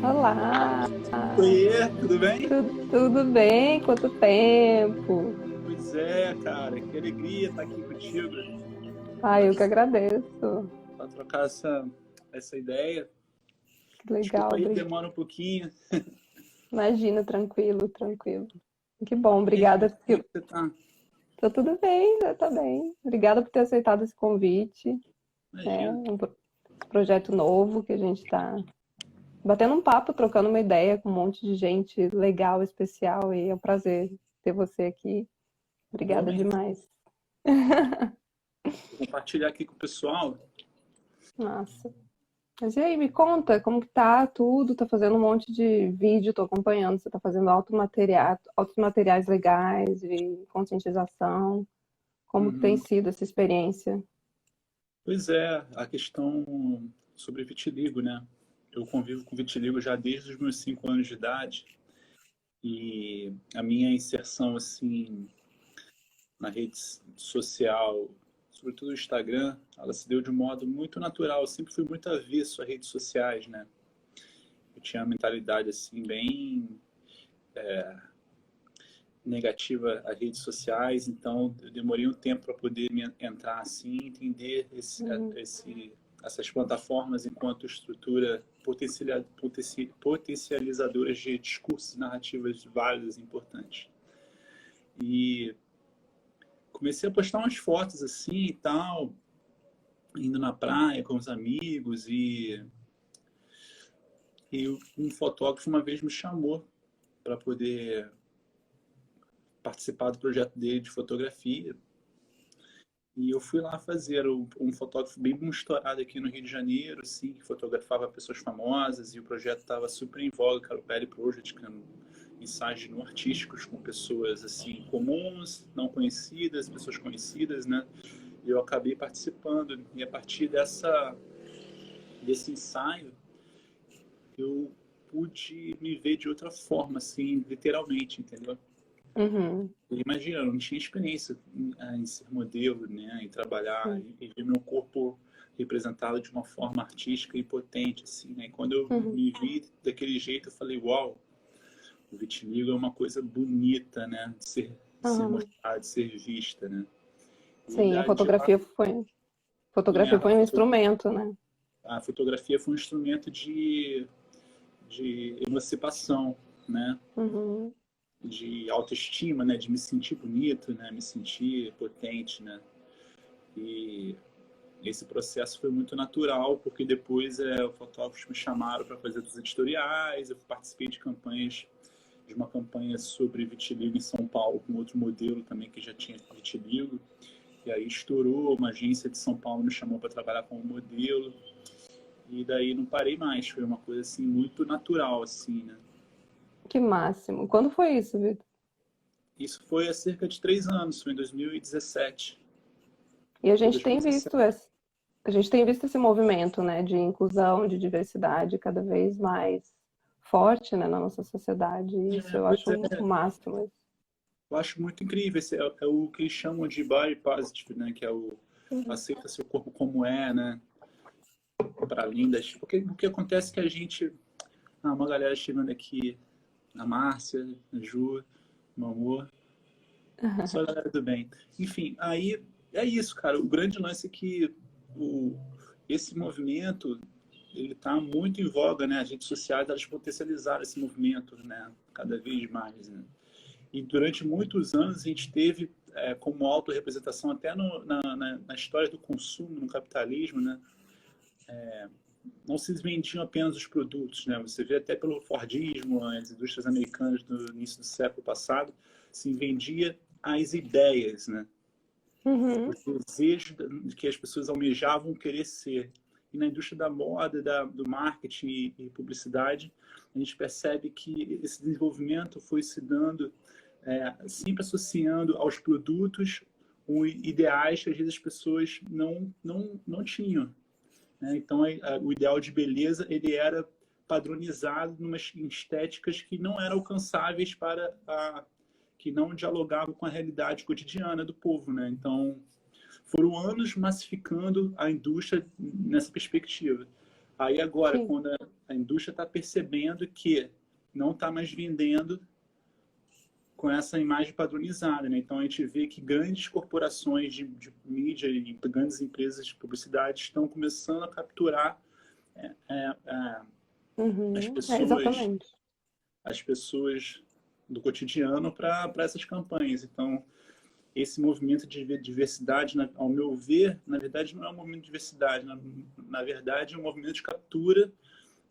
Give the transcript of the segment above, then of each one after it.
Olá, Oiê, tudo bem? tudo bem? Quanto tempo? Pois é, cara, que alegria estar aqui contigo Ai, para eu que agradeço. trocar essa ideia. Que Desculpa legal, aí, demora um pouquinho. imagina, tranquilo, tranquilo. Que bom, E aí, obrigada. como é que você tá? Tá tudo bem, tá bem. Obrigada por ter aceitado esse convite. É Imagina. um projeto novo que a gente está batendo um papo, trocando uma ideia com um monte de gente legal, especial, e é um prazer ter você aqui. Obrigada Igualmente. demais. Vou compartilhar aqui com o pessoal. Nossa. Mas e aí, me conta como que tá tudo? Tá fazendo um monte de vídeo, tô acompanhando. Você tá fazendo altos materiais legais de conscientização. Como que tem Uhum. sido essa experiência? Pois é, a questão sobre vitiligo, né? Eu convivo com vitiligo já desde os meus 5 anos de idade e a minha inserção, assim, na rede social, sobretudo o Instagram, ela se deu de um modo muito natural. Eu sempre fui muito avesso a redes sociais, né? Eu tinha uma mentalidade assim bem negativa a redes sociais, então eu demorei um tempo para poder me entrar assim, entender Uhum, essas plataformas enquanto estrutura potencializadoras de discursos e narrativas válidas e importantes. E comecei a postar umas fotos assim e tal, indo na praia com os amigos e um fotógrafo uma vez me chamou para poder participar do projeto dele de fotografia. E eu fui lá fazer um fotógrafo bem estourado aqui no Rio de Janeiro, assim, que fotografava pessoas famosas, e o projeto estava super em voga, que era o Belly Project, que eram ensaios no artísticos com pessoas assim comuns, não conhecidas, pessoas conhecidas, né? E eu acabei participando. E a partir desse ensaio, eu pude me ver de outra forma, assim, literalmente, entendeu? uhum, Imagina, eu não tinha experiência em ser modelo, né, em trabalhar sim, e ver meu corpo representado de uma forma artística e potente, assim, né? E quando eu uhum, me vi daquele jeito, eu falei, uau, o vitiligo é uma coisa bonita, né, de ser uhum. mostrada, de ser vista, né? E Sim, de lá, né, fotografia foi um instrumento, né? a fotografia foi um instrumento de emancipação, né? Uhum, De autoestima, né? De me sentir bonito, né? Me sentir potente, né? E esse processo foi muito natural, porque depois os fotógrafos me chamaram para fazer os editoriais, eu participei de uma campanha sobre vitiligo em São Paulo, com outro modelo também que já tinha vitiligo, e aí estourou, uma agência de São Paulo me chamou para trabalhar como modelo, e daí não parei mais, foi uma coisa assim muito natural, assim, né? que máximo. Quando foi isso, Vitor? Isso foi há cerca de 3 anos, foi em 2017. E a Foi gente tem 2017. visto a gente tem visto esse movimento, né, de inclusão, de diversidade cada vez mais forte, né, na nossa sociedade. E isso eu Pois acho o é, máximo. eu acho muito incrível. Esse é o que eles chamam de body positive, né? Que é o Uhum, aceita seu corpo como é, né? Para além das. Porque o que acontece é que a gente. Ah, uma galera chegando aqui, a Márcia, a Ju, meu amor, só a galera do bem. Enfim, aí é isso, cara. O grande lance é que o, esse movimento ele está muito em voga, né? As redes sociais elas potencializaram esse movimento, né? Cada vez mais, né? E durante muitos anos a gente teve como autorrepresentação, até na história do consumo, no capitalismo, né? Não se vendiam apenas os produtos, né? Você vê até pelo Fordismo, as indústrias americanas do início do século passado, se vendia as ideias, né? uhum, Os desejos que as pessoas almejavam querer ser. E na indústria da moda, do marketing e publicidade, a gente percebe que esse desenvolvimento foi se dando sempre associando aos produtos ideais que às vezes as pessoas não tinham. Né? Então, o ideal de beleza ele era padronizado em estéticas que não eram alcançáveis que não dialogavam com a realidade cotidiana do povo. Né? Então, foram anos massificando a indústria nessa perspectiva. Aí agora, sim. quando a indústria está percebendo que não está mais vendendo com essa imagem padronizada, né? Então a gente vê que grandes corporações de mídia e grandes empresas de publicidade estão começando a capturar é, é, é, as Uhum. É, pessoas, exatamente. as pessoas do cotidiano para essas campanhas. Então esse movimento de diversidade, ao meu ver, na verdade não é um movimento de diversidade, na verdade é um movimento de captura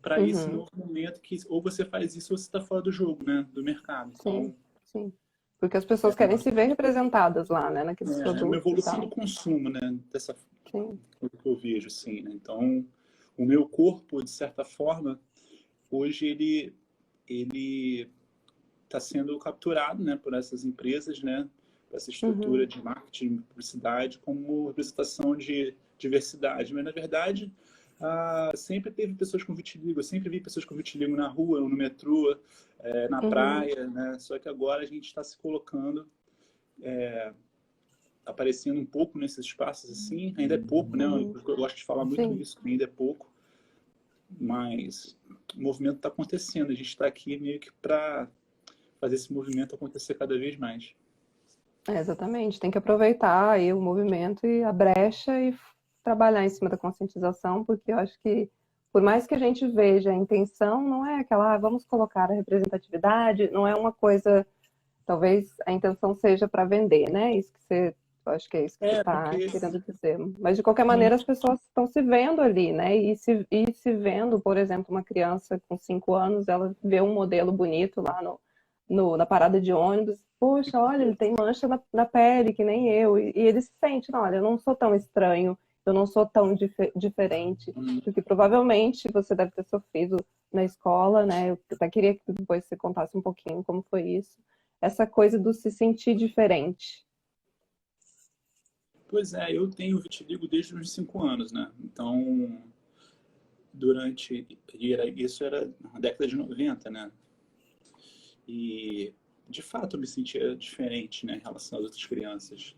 para esse Uhum. novo momento que ou você faz isso ou você está fora do jogo, né? Do mercado. Sim, Então sim. Porque as pessoas é querem se ver representadas lá, né, naqueles é uma produtos e evolução do tal. consumo, né? Dessa Sim. coisa que eu vejo, assim, né? Então, o meu corpo, de certa forma, hoje ele está sendo capturado, né, por essas empresas, né? Por essa estrutura Uhum. de marketing, publicidade, como representação de diversidade. Mas, na verdade, sempre teve pessoas com vitiligo. Eu sempre vi pessoas com vitiligo na rua, no metrô, na Uhum. praia, né? Só que agora a gente está se colocando aparecendo um pouco nesses espaços assim, ainda é pouco, né? Uhum. Eu gosto de falar muito Sim. isso, ainda é pouco, mas o movimento está acontecendo. A gente está aqui meio que para fazer esse movimento acontecer cada vez mais. É, exatamente. Tem que aproveitar aí o movimento e a brecha e trabalhar em cima da conscientização, porque eu acho que, por mais que a gente veja a intenção, não é aquela, vamos colocar a representatividade, não é uma coisa, talvez a intenção seja para vender, né? Isso que você, eu acho que é isso que você É, está porque querendo dizer. Mas, de qualquer sim, maneira, as pessoas estão se vendo ali, né? E se vendo, por exemplo, uma criança com 5 anos, ela vê um modelo bonito lá na parada de ônibus. Poxa, olha, ele tem mancha na pele, que nem eu. E ele se sente, não, olha, eu não sou tão estranho, eu não sou tão diferente, porque provavelmente você deve ter sofrido na escola, né? Eu até queria que depois você contasse um pouquinho como foi isso. Essa coisa do se sentir diferente. pois é, eu tenho vitiligo desde os 5 anos, né? Então, durante isso era na década de 90, né? E de fato eu me sentia diferente, né, em relação às outras crianças,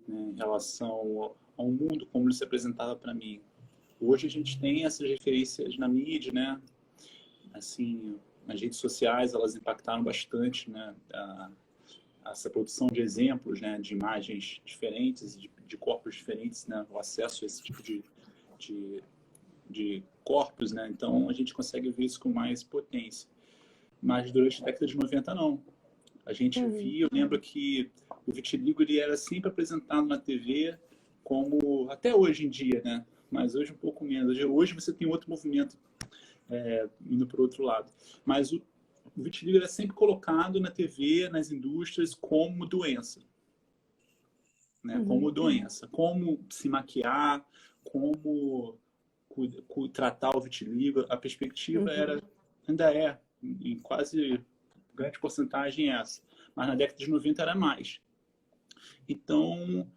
né, em relação ao mundo como ele se apresentava para mim. Hoje a gente tem essas referências na mídia, né? Assim, nas redes sociais elas impactaram bastante, né? Essa produção de exemplos, né? De imagens diferentes, de corpos diferentes, né? O acesso a esse tipo de, de corpos, né? Então a gente consegue ver isso com mais potência. Mas durante a década de 90 não. A gente Uhum, via, eu lembro que o vitiligo ele era sempre apresentado na TV como, até hoje em dia, né? Mas hoje um pouco menos. Hoje você tem outro movimento indo para o outro lado. Mas o vitiligo era sempre colocado na TV, nas indústrias, como doença. Né? Como uhum, doença. Como se maquiar, como tratar o vitiligo. A perspectiva uhum, era, ainda é, em quase grande porcentagem essa. Mas na década de 90 era mais. Então,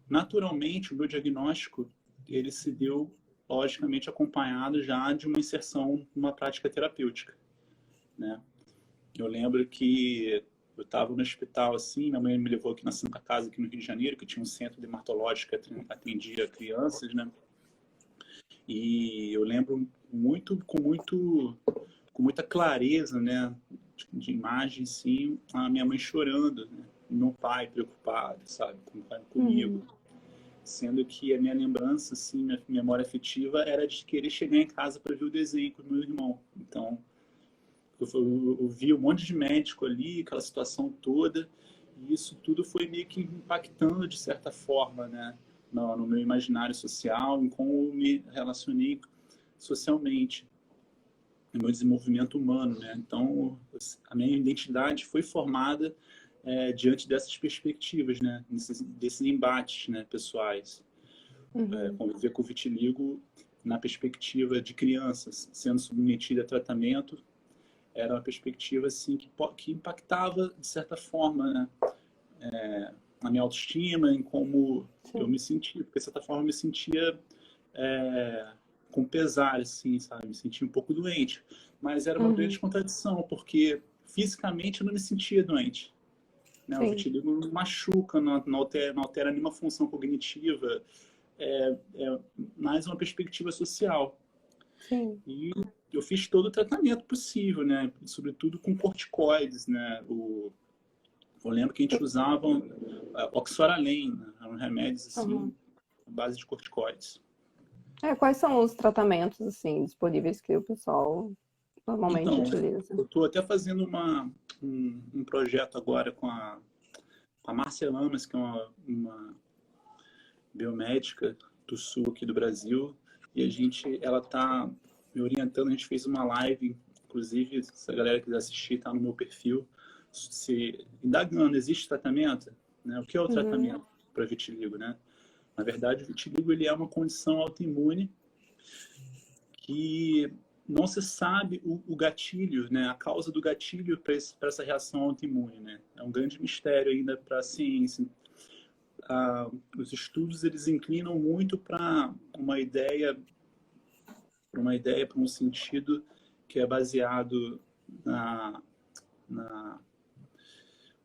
naturalmente, o meu diagnóstico ele se deu logicamente acompanhado já de uma inserção numa prática terapêutica, né? Eu lembro que eu estava no hospital assim, minha mãe me levou aqui na Santa Casa aqui no Rio de Janeiro, que tinha um centro dermatológico que atendia crianças, né? E eu lembro com muita clareza, né, de imagem, sim, a minha mãe chorando, né? E meu pai preocupado, sabe, comigo. uhum, Sendo que a minha lembrança, assim, minha memória afetiva era de querer chegar em casa para ver o desenho com o meu irmão. Então, eu vi um monte de médico ali, aquela situação toda, e isso tudo foi meio que impactando de certa forma, né, no meu imaginário social, em como eu me relacionei socialmente, no meu desenvolvimento humano, né? Então, a minha identidade foi formada diante dessas perspectivas, né, desses embates, né, pessoais. uhum, Conviver com o vitiligo na perspectiva de crianças sendo submetida a tratamento era uma perspectiva assim que impactava de certa forma, né, na minha autoestima, em como eu sim, me sentia, porque de certa forma eu me sentia com pesar, assim, sabe, me sentia um pouco doente, mas era uma grande uhum, contradição, porque fisicamente eu não me sentia doente. Né? O sim, vitiligo não machuca, não altera nenhuma função cognitiva, é mais uma perspectiva social. Sim. E eu fiz todo o tratamento possível, né? Sobretudo com corticoides, né? Eu lembro que a gente usava oxoralém, né? Eram remédios assim, Uhum. à base de corticoides. Quais são os tratamentos, assim, disponíveis que o pessoal normalmente Então, utiliza? eu estou até fazendo um projeto agora com a Márcia Lamas, que é uma biomédica do sul aqui do Brasil, e ela está me orientando. A gente fez uma live, inclusive, se a galera quiser assistir, está no meu perfil, se indagando, existe tratamento? Né? O que é o Uhum. tratamento para vitiligo, né? Na verdade, o vitiligo ele é uma condição autoimune que não se sabe o gatilho, né? A causa do gatilho para essa reação autoimune, né? É um grande mistério ainda para a ciência. Os estudos eles inclinam muito para para um sentido que é baseado na, na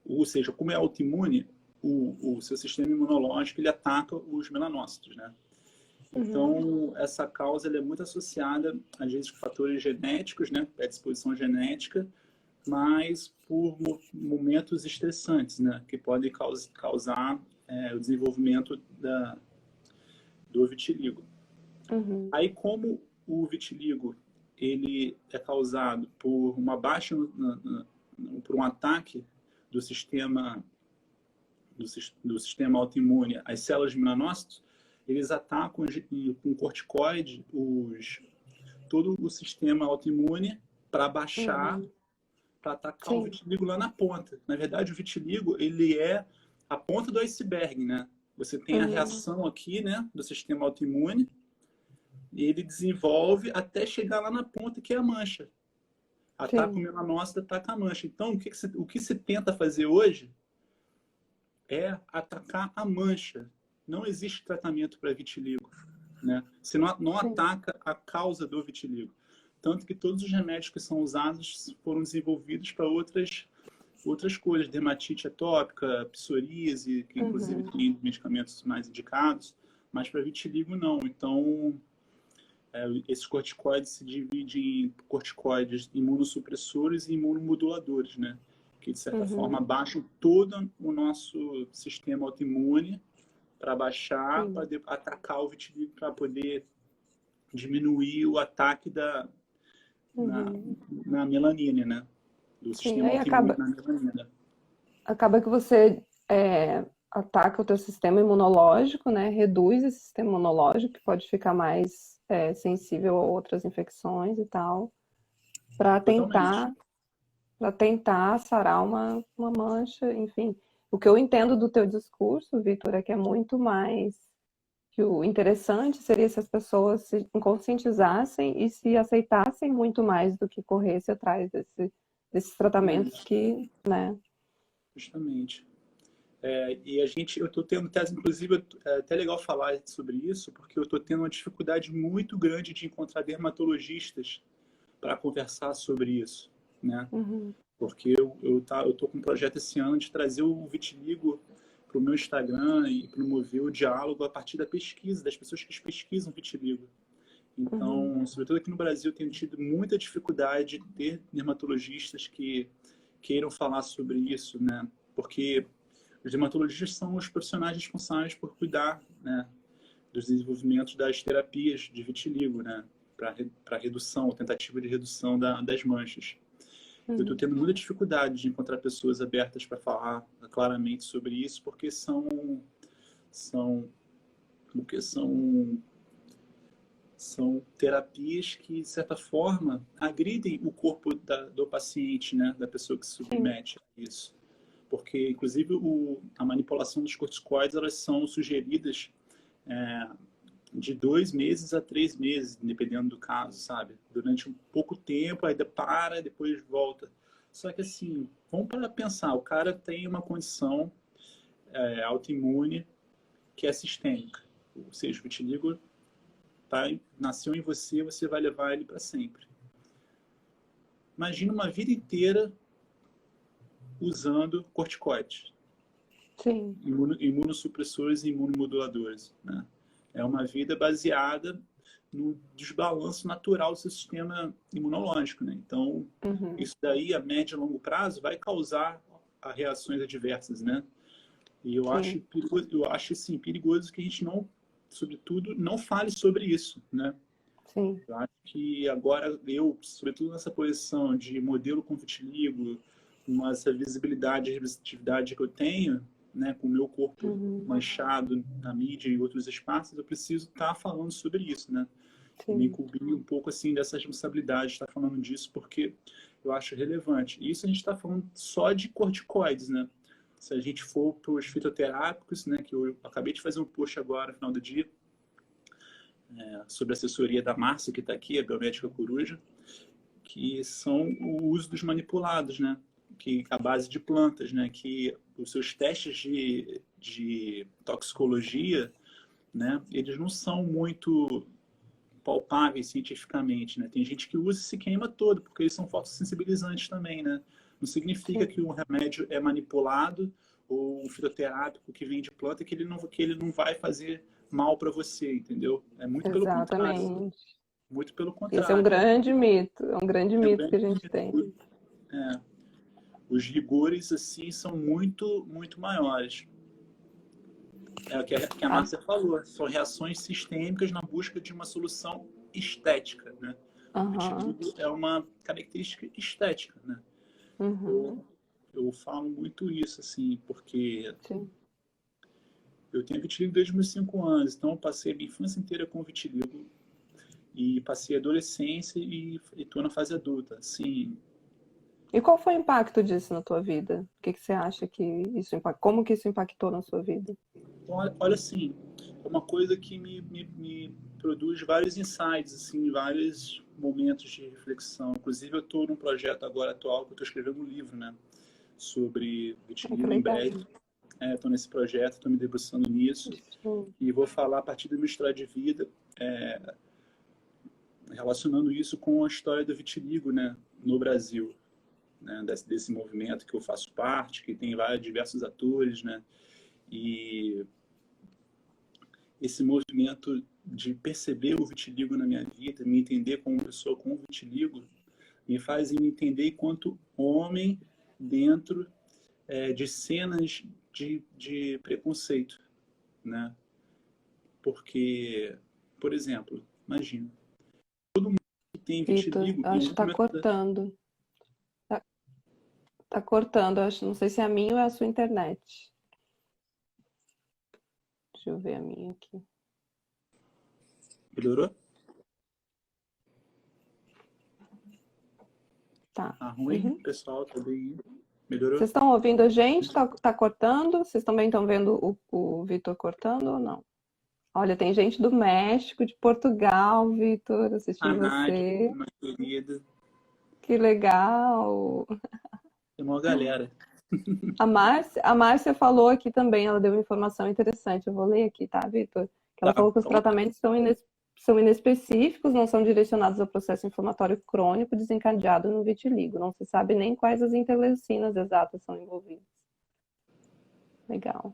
ou seja, como é autoimune, o seu sistema imunológico ele ataca os melanócitos, né? Uhum. Então, essa causa ela é muito associada, às vezes, com fatores genéticos, né? Predisposição genética, mas por momentos estressantes, né? Que podem causar o desenvolvimento do vitiligo. Uhum. Aí, como o vitiligo ele é causado por uma baixa, por um ataque do sistema do sistema autoimune às células de melanócitos, eles atacam com corticoide todo o sistema autoimune para baixar, Uhum. para atacar o Sim. vitiligo lá na ponta. Na verdade, o vitiligo ele é a ponta do iceberg, né? Você tem a Uhum. reação aqui, né, do sistema autoimune, e ele desenvolve até chegar lá na ponta, que é a mancha. Ataca o Sim. melanócito, ataca a mancha. Então, o que se tenta fazer hoje é atacar a mancha. Não existe tratamento para vitiligo, né? Você não Sim. ataca a causa do vitiligo. Tanto que todos os remédios que são usados foram desenvolvidos para outras coisas, dermatite atópica, psoríase, que inclusive Uhum. tem medicamentos mais indicados, mas para vitiligo não. Então, esses corticoides se dividem em corticoides imunossupressores e imunomoduladores, né? Que, de certa forma, Uhum. baixam todo o nosso sistema autoimune para baixar, para Sim. atacar o vitiligo, para poder diminuir o ataque na, Uhum. na melanina, né? Do Sim. sistema Aí autoimune acaba, na melanina. acaba que você ataca o teu sistema imunológico, né? Reduz esse sistema imunológico, que pode ficar mais sensível a outras infecções e tal, para Totalmente. tentar para tentar sarar uma mancha, enfim. O que eu entendo do teu discurso, Vitor, é que é muito mais que o interessante seria se as pessoas se conscientizassem e se aceitassem muito mais do que corresse atrás desses tratamentos Justamente. que, né? Justamente. Eu estou tendo tese, inclusive, é até legal falar sobre isso, porque eu estou tendo uma dificuldade muito grande de encontrar dermatologistas para conversar sobre isso, né? Uhum. Porque eu tô com um projeto esse ano de trazer o vitiligo para o meu Instagram e promover o diálogo a partir da pesquisa, das pessoas que pesquisam vitiligo. Uhum. Então, sobretudo aqui no Brasil, tenho tido muita dificuldade de ter dermatologistas que queiram falar sobre isso, né? Porque os dermatologistas são os profissionais responsáveis por cuidar, né, dos desenvolvimentos das terapias de vitiligo, né, para redução, tentativa de redução das manchas. Eu estou Uhum. tendo muita dificuldade de encontrar pessoas abertas para falar claramente sobre isso, porque são, porque são terapias que, de certa forma, agridem o corpo do paciente, né, da pessoa que se Sim. submete a isso. Porque, inclusive, a manipulação dos corticoides, elas são sugeridas é, de 2 meses a 3 meses, dependendo do caso, sabe? Durante um pouco tempo, aí para, depois volta. Só que, assim, vamos para pensar, o cara tem uma condição autoimune que é sistêmica. Ou seja, o vitiligo nasceu em você, você vai levar ele para sempre. Imagina uma vida inteira usando corticoides, Sim. imunossupressores e imunomoduladores, né? É uma vida baseada no desbalanço natural do seu sistema imunológico, né? Então, isso daí, a médio e longo prazo, vai causar reações adversas, né? E eu acho perigoso, assim, perigoso que a gente não, sobretudo, não fale sobre isso, né? Sim. Eu acho que agora eu, sobretudo nessa posição de modelo com vitiligo, com essa visibilidade e representatividade que eu tenho, né, com o meu corpo manchado na mídia e outros espaços, eu preciso estar falando sobre isso, né? E me incumbir um pouco assim dessa responsabilidade de estar falando disso, porque eu acho relevante. E isso a gente está falando só de corticoides, né? Se a gente for para os fitoterápicos, né, que eu acabei de fazer um post agora, no final do dia, sobre a assessoria da Márcia, que está aqui, a biomédica coruja, que são o uso dos manipulados, né? Que a base de plantas, né? Que os seus testes de toxicologia, né? Eles não são muito palpáveis cientificamente, né? Tem gente que usa e se queima todo, porque eles são fotossensibilizantes também, né? Não significa que um remédio é manipulado ou um fitoterápico que vem de planta que ele não vai fazer mal para você, entendeu? É muito pelo contrário. Exatamente. Muito pelo Esse é um contrário. grande mito. É um grande É um mito que grande a gente tem. mito. Os rigores, assim, são muito, muito maiores. É o que a Márcia falou. São reações sistêmicas na busca de uma solução estética, né? O vitiligo é uma característica estética, né? Eu falo muito isso, assim, porque eu tenho vitiligo desde os meus 5 anos, então eu passei a minha infância inteira com vitiligo e passei a adolescência e estou na fase adulta, assim. E qual foi o impacto disso na tua vida? O que que você acha que isso como que isso impactou na sua vida? Olha assim, é uma coisa que me produz vários insights, assim, vários momentos de reflexão. Inclusive, eu estou num projeto agora atual que eu estou escrevendo um livro, né, sobre Que vitiligo em legal. breve. Estou nesse projeto, estou me debruçando nisso e vou falar a partir da minha história de vida, relacionando isso com a história do vitiligo, né, no Brasil, né, desse movimento que eu faço parte, que tem diversos atores, né, e esse movimento de perceber o vitiligo na minha vida, me entender como pessoa com vitiligo, me faz me entender enquanto homem dentro de cenas de preconceito, né? Porque, por exemplo, imagina, todo mundo que tem Vitor, vitiligo... acho que tá cortando. Tá cortando, acho. Não sei se é a minha ou é a sua internet. Deixa eu ver a minha aqui. Melhorou? Tá. Tá ruim, pessoal, tá bem. Melhorou? Vocês estão ouvindo a gente? Tá cortando? Vocês também estão vendo o Vitor cortando ou não? Olha, tem gente do México, de Portugal, Vitor, assistindo Nádia, você. uma querida. Que legal! Tem uma galera. A Márcia falou aqui também, ela deu uma informação interessante. Eu vou ler aqui, tá, Vitor? Que ela Tá, falou que os tratamentos são inespecíficos, não são direcionados ao processo inflamatório crônico desencadeado no vitiligo. Não se sabe nem quais as interleucinas exatas são envolvidas. Legal.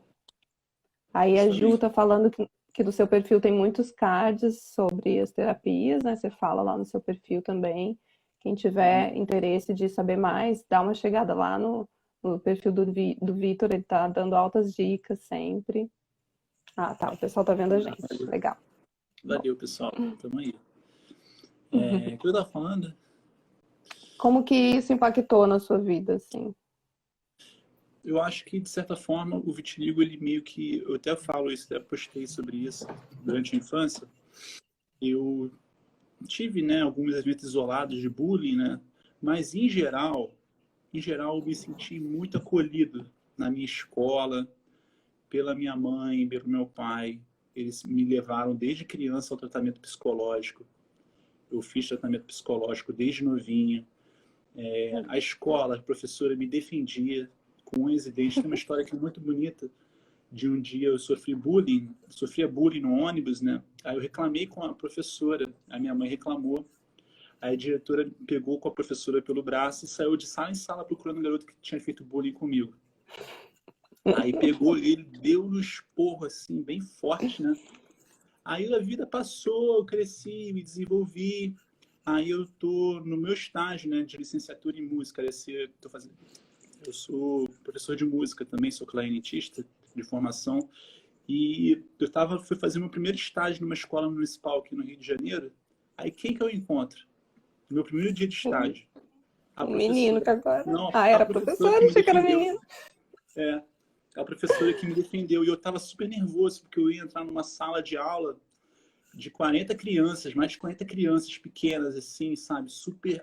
Aí a Ju tá falando que no seu perfil tem muitos cards sobre as terapias, né? Você fala lá no seu perfil também. Quem tiver interesse de saber mais, dá uma chegada lá no perfil do Vitor, ele tá dando altas dicas sempre. Ah, tá, o pessoal tá vendo a gente. Legal. Valeu, pessoal. Tamo aí. O que eu tava falando? Como que isso impactou na sua vida, assim? Eu acho que, de certa forma, o vitiligo, ele meio que... Eu até falo isso, até postei sobre isso durante a infância. Eu tive, né, alguns eventos isolados de bullying, né? Mas, em geral, eu me senti muito acolhido na minha escola, pela minha mãe, pelo meu pai. Eles me levaram desde criança ao tratamento psicológico. Eu fiz tratamento psicológico desde novinho. A escola, a professora me defendia com unhas e dentes. Tem uma história aqui muito bonita de um dia eu sofria bullying no ônibus, né? Aí eu reclamei com a professora, a minha mãe reclamou. Aí a diretora pegou com a professora pelo braço e saiu de sala em sala procurando um garoto que tinha feito bullying comigo. Aí pegou ele, deu no esporro, assim, bem forte, né? Aí a vida passou, eu cresci, me desenvolvi. Aí eu tô no meu estágio, né, de licenciatura em música. Eu sou professor de música também, sou clarinetista de formação. E fui fazer meu primeiro estágio numa escola municipal aqui no Rio de Janeiro. Aí quem que eu encontro? No meu primeiro dia de estágio. A Um menino que professora. agora. Não, Ah, a era professora professora, que me achei que era defendeu. menino. É, a professora que me defendeu. E eu estava super nervoso, porque eu ia entrar numa sala de aula de 40 crianças, mais de 40 crianças pequenas, assim, sabe? Super.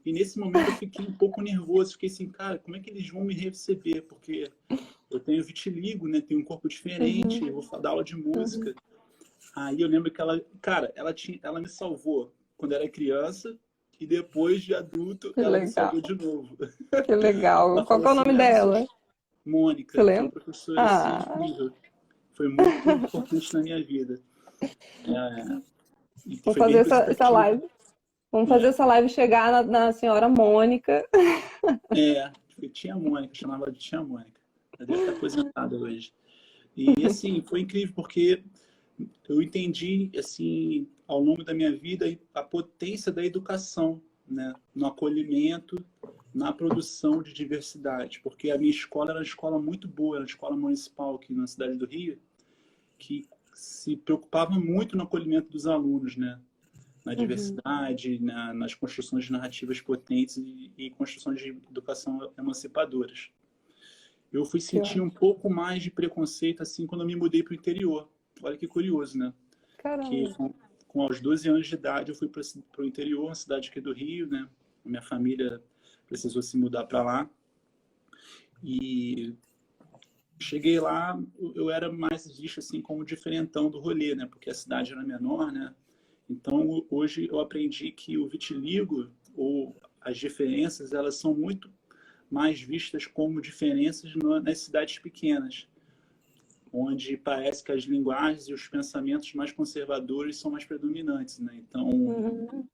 E nesse momento eu fiquei um pouco nervoso. Fiquei assim, cara, como é que eles vão me receber? Porque eu tenho vitiligo, né? Tenho um corpo diferente, Uhum, eu vou dar aula de uhum. música. Aí eu lembro que ela, cara, ela me salvou quando era criança e depois de adulto Que ela me legal, salvou de novo. que legal. Ela Qual falou que é o assim, nome Alisson, dela? Você Mônica, foi uma lembra? professora assim Ah, incrível. Foi muito importante na minha vida. É, e vamos foi bem fazer essa representativa. live. Vamos fazer É, essa live chegar na senhora Mônica. foi tia Mônica, chamava ela de tia Mônica. Ela deve estar aposentada hoje. E assim, foi incrível porque eu entendi assim ao longo da minha vida a potência da educação, né, no acolhimento, na produção de diversidade, porque a minha escola era uma escola muito boa, era uma escola municipal aqui na cidade do Rio, que se preocupava muito no acolhimento dos alunos, né, na Uhum, diversidade, nas construções de narrativas potentes e construções de educação emancipadoras. Eu fui que sentir um ótimo. pouco mais de preconceito assim quando eu me mudei para o interior. Olha que curioso, né? Que Caramba. com aos 12 anos de idade eu fui para o interior, uma cidade aqui do Rio, né? Minha família precisou se mudar para lá e cheguei lá, eu era mais visto assim como diferentão do rolê, né? Porque a cidade era menor, né? Então hoje eu aprendi que o vitiligo ou as diferenças, elas são muito mais vistas como diferenças nas cidades pequenas, onde parece que as linguagens e os pensamentos mais conservadores são mais predominantes, né? Então, Uhum,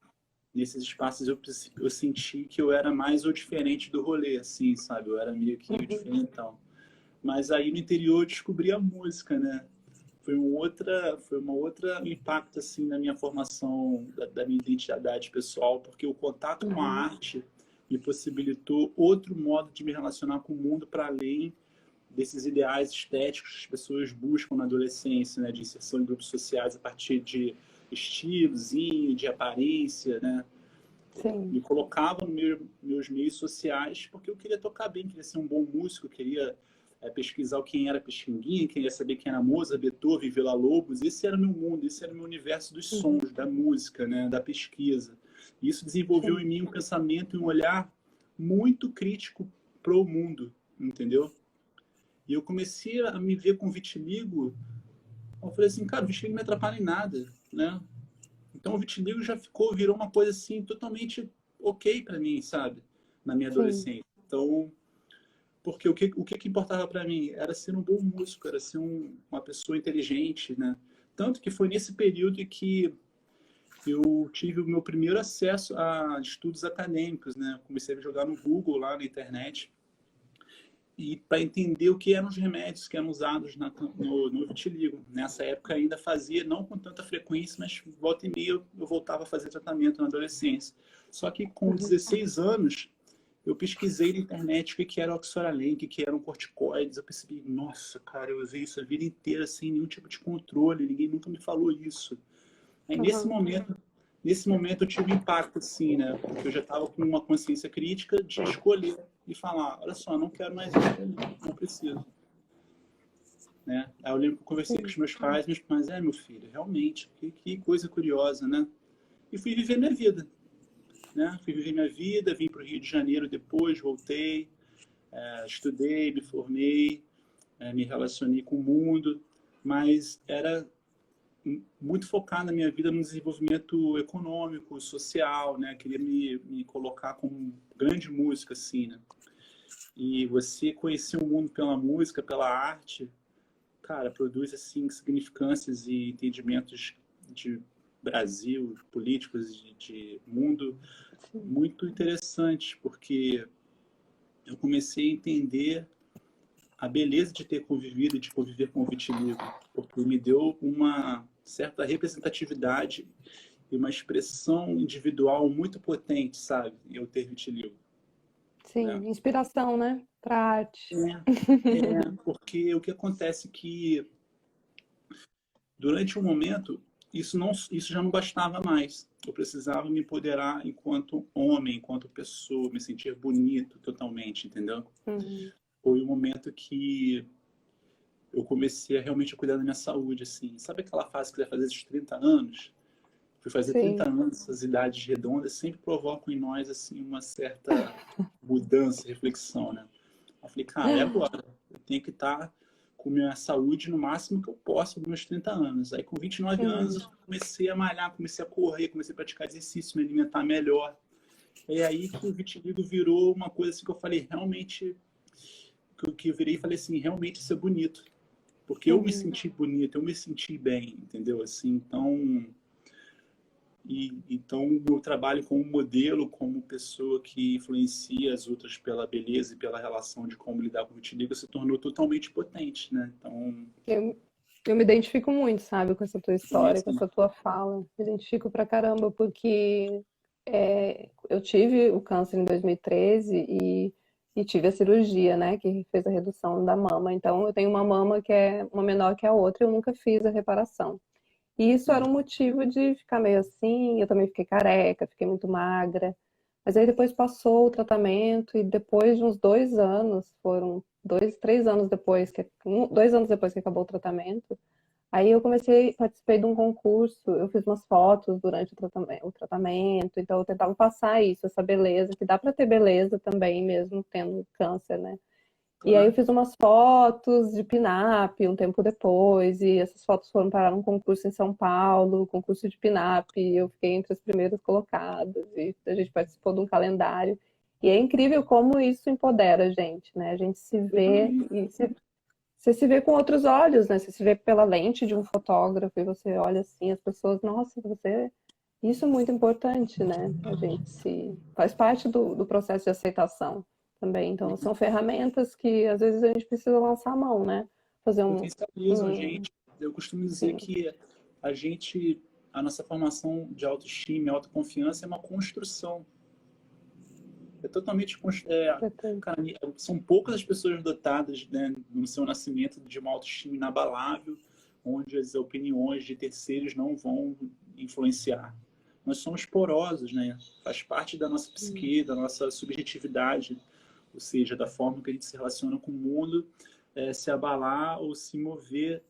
nesses espaços eu senti que eu era mais o diferente do rolê, assim, sabe? Eu era meio que o uhum, diferentão. Mas aí no interior eu descobri a música, né? Foi uma outra impacto assim na minha formação da minha identidade pessoal, porque o contato com a uhum. arte me possibilitou outro modo de me relacionar com o mundo para além desses ideais estéticos que as pessoas buscam na adolescência, né, de inserção em grupos sociais a partir de estilozinho, de aparência, né? Sim, Me colocava nos meus meios sociais porque eu queria tocar bem, queria ser um bom músico, queria pesquisar quem era Pixinguinha, queria saber quem era Mozart, Beethoven, Villa-Lobos. Esse era o meu mundo, esse era o meu universo dos uhum, sons, da música, né, da pesquisa. E isso desenvolveu em sim, mim um pensamento e um olhar muito crítico para o mundo, entendeu? E eu comecei a me ver com vitiligo. Eu falei assim, cara, o vitiligo não me atrapalha em nada, né? Então o vitiligo já virou uma coisa assim totalmente ok para mim, sabe? Na minha sim, adolescência. Então, porque o que importava para mim era ser um bom músico, era ser uma pessoa inteligente, né? Tanto que foi nesse período que eu tive o meu primeiro acesso a estudos acadêmicos, né? Comecei a jogar no Google lá na internet e para entender o que eram os remédios que eram usados no vitiligo. Nessa época ainda fazia, não com tanta frequência, mas volta e meia eu voltava a fazer tratamento na adolescência. Só que com uhum, 16 anos, eu pesquisei na internet o que era oxoralém, o que eram corticoides. Eu percebi, nossa, cara, eu usei isso a vida inteira sem nenhum tipo de controle, ninguém nunca me falou isso. Aí uhum, nesse momento eu tive um impacto, assim, né? Porque eu já estava com uma consciência crítica de escolher e falar, olha só, não quero mais isso pra mim, não preciso. Né? Aí eu lembro que eu conversei com sim, os meus pais, meu filho, realmente, que coisa curiosa, né? E fui viver minha vida, né? Fui viver minha vida, vim para o Rio de Janeiro depois, voltei, estudei, me formei, me relacionei com o mundo, mas era muito focado na minha vida no desenvolvimento econômico, social, né? Queria me colocar como um grande músico, assim, né? E você conhecer o mundo pela música, pela arte, cara, produz, assim, significâncias e entendimentos de Brasil, políticos, de mundo, sim. muito interessantes, porque eu comecei a entender a beleza de ter convivido e de conviver com o vitiligo, porque me deu uma certa representatividade e uma expressão individual muito potente, sabe? Eu ter vitiligo, né? Sim, inspiração, né? Para arte. Porque o que acontece é que durante um momento isso já não bastava mais. Eu precisava me empoderar enquanto homem, enquanto pessoa, me sentir bonito totalmente, entendeu? Uhum. Foi o momento que eu comecei a realmente cuidar da minha saúde, assim. Sabe aquela fase que você vai fazer esses 30 anos? Fui fazer 30 Sim. anos, essas idades redondas sempre provocam em nós, assim, uma certa mudança, reflexão, né? Eu falei, cara, é agora. Eu tenho que estar com minha saúde no máximo que eu posso nos meus 30 anos. Aí, com 29 anos, Uhum. eu comecei a malhar, comecei a correr, comecei a praticar exercício, me alimentar melhor. É aí que o vitiligo virou uma coisa assim que eu falei, realmente, que eu virei e falei assim, realmente isso é bonito. Porque eu me Uhum. senti bonito, eu me senti bem, entendeu? Assim, então, o meu trabalho como modelo, como pessoa que influencia as outras pela beleza e pela relação de como lidar com o vitiligo, se tornou totalmente potente, né? Então, Eu, eu me identifico muito, sabe, com essa tua sim, história, com sim. essa tua fala. Me identifico pra caramba, porque eu tive o câncer em 2013 e tive a cirurgia, né, que fez a redução da mama. Então, eu tenho uma mama que é uma menor que a outra e eu nunca fiz a reparação. E isso era um motivo de ficar meio assim. Eu também fiquei careca, fiquei muito magra. Mas aí depois passou o tratamento e depois de uns 2 anos, foram 2, 3 anos depois, 2 anos depois que acabou o tratamento, aí eu participei de um concurso, eu fiz umas fotos durante o tratamento, então eu tentava passar isso, essa beleza, que dá para ter beleza também, mesmo tendo câncer, né? E aí eu Claro. fiz umas fotos de pin-up um tempo depois, e essas fotos foram parar num concurso em São Paulo, concurso de pin-up, e eu fiquei entre as primeiras colocadas, e a gente participou de um calendário. E é incrível como isso empodera a gente, né? A gente se vê Totalmente. e você se vê com outros olhos, né? Você se vê pela lente de um fotógrafo e você olha assim, as pessoas, nossa, você. Isso é muito importante, né? A gente se. Faz parte do processo de aceitação também. Então, são ferramentas que às vezes a gente precisa lançar a mão, né? Fazer Potencializam a um... gente. Eu costumo dizer Sim, que a gente, a nossa formação de autoestima e autoconfiança é uma construção. É totalmente. importante. Cara, são poucas as pessoas dotadas, né, no seu nascimento de uma autoestima inabalável, onde as opiniões de terceiros não vão influenciar. Nós somos porosos, né? Faz parte da nossa psique, da nossa subjetividade, ou seja, da forma que a gente se relaciona com o mundo, se abalar ou se mover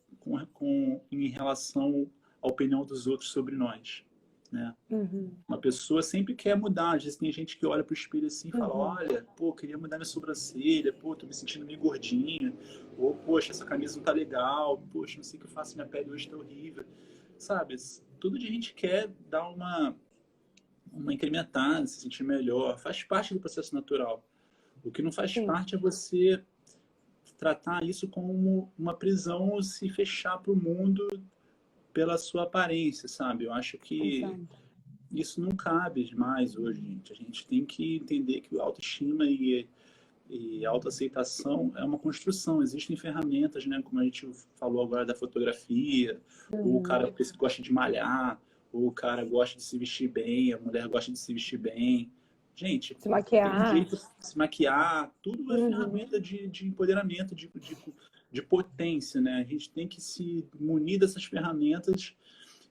em relação à opinião dos outros sobre nós, né? Uhum, Uma pessoa sempre quer mudar. Às vezes tem gente que olha pro espelho assim e fala, uhum, olha, pô, queria mudar minha sobrancelha, pô, tô me sentindo meio gordinha, ou, poxa, essa camisa não tá legal, poxa, não sei o que eu faço, minha pele hoje tá horrível. Sabe, tudo de gente quer dar uma incrementada, se sentir melhor, faz parte do processo natural. O que não faz sim, parte é você tratar isso como uma prisão ou se fechar para o mundo pela sua aparência, sabe? Eu acho que exato. isso não cabe mais hoje, gente. A gente tem que entender que a autoestima e autoaceitação é uma construção. Existem ferramentas, né? Como a gente falou agora da fotografia, ou o Uhum. cara que gosta de malhar, ou o cara gosta de se vestir bem, a mulher gosta de se vestir bem. Gente, Se tem um maquiar. jeito de se maquiar, tudo é Uhum, ferramenta de empoderamento, de potência, né? A gente tem que se munir dessas ferramentas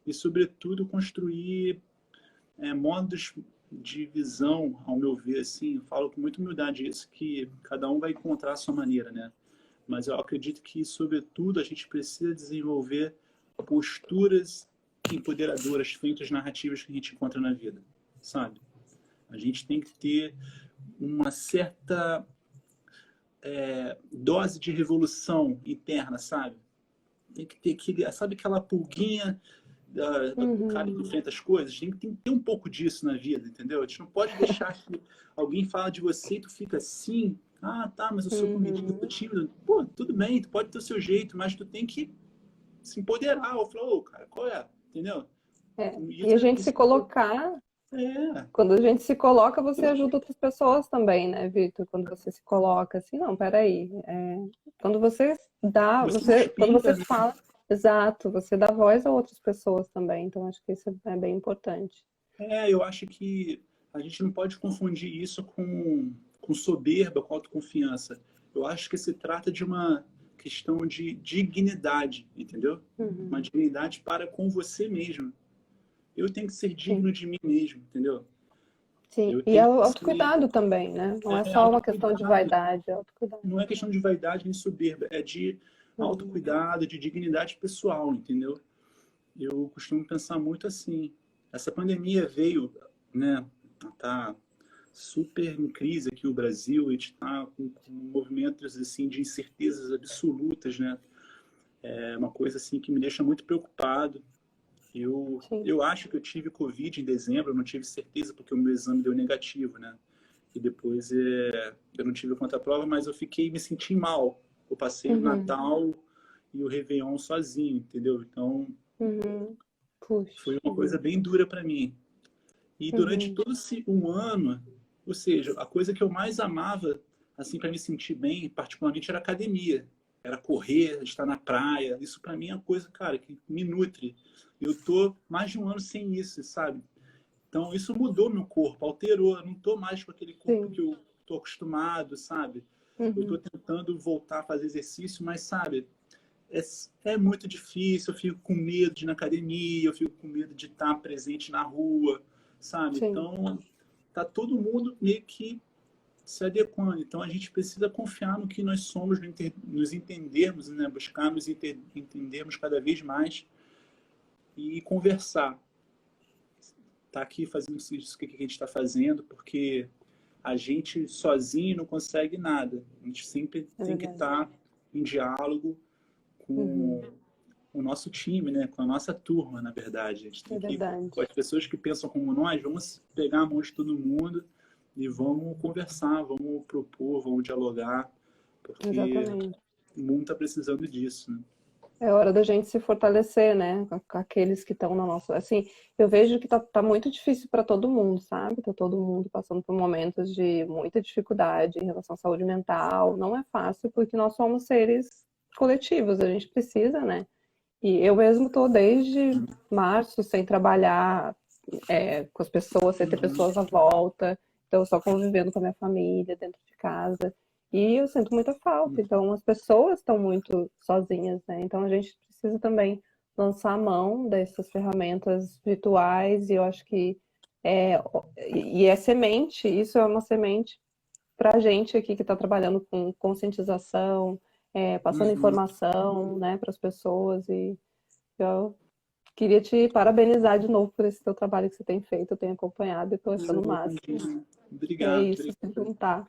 e, sobretudo, construir modos de visão, ao meu ver, assim, eu falo com muita humildade isso, que cada um vai encontrar a sua maneira, né? Mas eu acredito que, sobretudo, a gente precisa desenvolver posturas empoderadoras frente às narrativas que a gente encontra na vida, sabe? A gente tem que ter uma certa dose de revolução interna, sabe? Tem que ter sabe aquela pulguinha do cara que uhum, enfrenta as coisas? Tem que ter um pouco disso na vida, entendeu? A gente não pode deixar que alguém fala de você e tu fica assim, ah, tá, mas eu sou comedido, eu sou uhum. tímido. Pô, tudo bem, tu pode ter o seu jeito, mas tu tem que se empoderar. Eu falo, ô, cara, qual é? Entendeu? É. E Isso, a gente se isso colocar. É, Quando a gente se coloca, você ajuda outras pessoas também, né, Vitor? Quando você se coloca assim, não, peraí. Quando você dá, você quando você inspira, né? fala, exato, você dá voz a outras pessoas também. Então, acho que isso é bem importante. Eu acho que a gente não pode confundir isso com soberba, com autoconfiança. Eu acho que se trata de uma questão de dignidade, entendeu? Uma Uhum, dignidade para com você mesmo. Eu tenho que ser sim. digno de mim mesmo, entendeu? Sim, Eu e é tenho o que ser autocuidado também, né? Não é só uma questão de autocuidado. vaidade, é autocuidado. Não é questão de vaidade nem soberba, é de Uhum, autocuidado, de dignidade pessoal, entendeu? Eu costumo pensar muito assim. Essa pandemia veio, né? Tá super em crise aqui o Brasil, a gente está com movimentos assim de incertezas absolutas, né? É uma coisa assim que me deixa muito preocupado. sim. Eu acho que eu tive Covid em dezembro, eu não tive certeza porque o meu exame deu negativo, né? E depois eu não tive a contraprova, mas eu fiquei me senti mal. Eu passei o Uhum, Natal e o Réveillon sozinho, entendeu? Então uhum. foi Puxa uma coisa vida. bem dura para mim. E durante Uhum, todo esse um ano, ou seja, a coisa que eu mais amava, assim, para me sentir bem, particularmente, era academia. Era correr, estar na praia. Isso para mim é uma coisa, cara, que me nutre. Eu tô mais de um ano sem isso, sabe? Então isso mudou meu corpo, alterou. Eu não tô mais com aquele corpo sim. que eu tô acostumado, sabe? Eu tô Uhum, tentando voltar a fazer exercício, mas sabe, é, é muito difícil. Eu fico com medo de ir na academia, eu fico com medo de estar presente na rua, sabe? sim, Então tá todo mundo meio que se adequando. Então a gente precisa confiar no que nós somos, nos entendermos, né? Buscar nos entendermos cada vez mais e conversar. Tá aqui fazendo isso que a gente está fazendo, porque a gente sozinho não consegue nada. A gente sempre é tem que verdade. estar em diálogo com Uhum, o nosso time, né? Com a nossa turma, na verdade. A gente tem é que, verdade. com as pessoas que pensam como nós, vamos pegar a mão de todo mundo e vamos conversar, vamos propor, vamos dialogar, porque Exatamente. o mundo está precisando disso, né? É hora da gente se fortalecer, né? Com aqueles que estão na nossa. Assim, eu vejo que tá muito difícil para todo mundo, sabe? Tá todo mundo passando por momentos de muita dificuldade em relação à saúde mental. Não é fácil, porque nós somos seres coletivos, a gente precisa, né? E eu mesmo tô desde março sem trabalhar, com as pessoas, sem ter Uhum. pessoas à volta. Então, só convivendo com a minha família dentro de casa. E eu sinto muita falta. Então, as pessoas estão muito sozinhas, né? Então, a gente precisa também lançar a mão dessas ferramentas virtuais. E eu acho que é, e é semente, isso é uma semente para a gente aqui que está trabalhando com conscientização, passando Uhum. informação, né, para as pessoas. E eu queria te parabenizar de novo por esse teu trabalho que você tem feito, eu tenho acompanhado e estou achando o máximo. Imagina. E é Obrigado, isso, obrigado.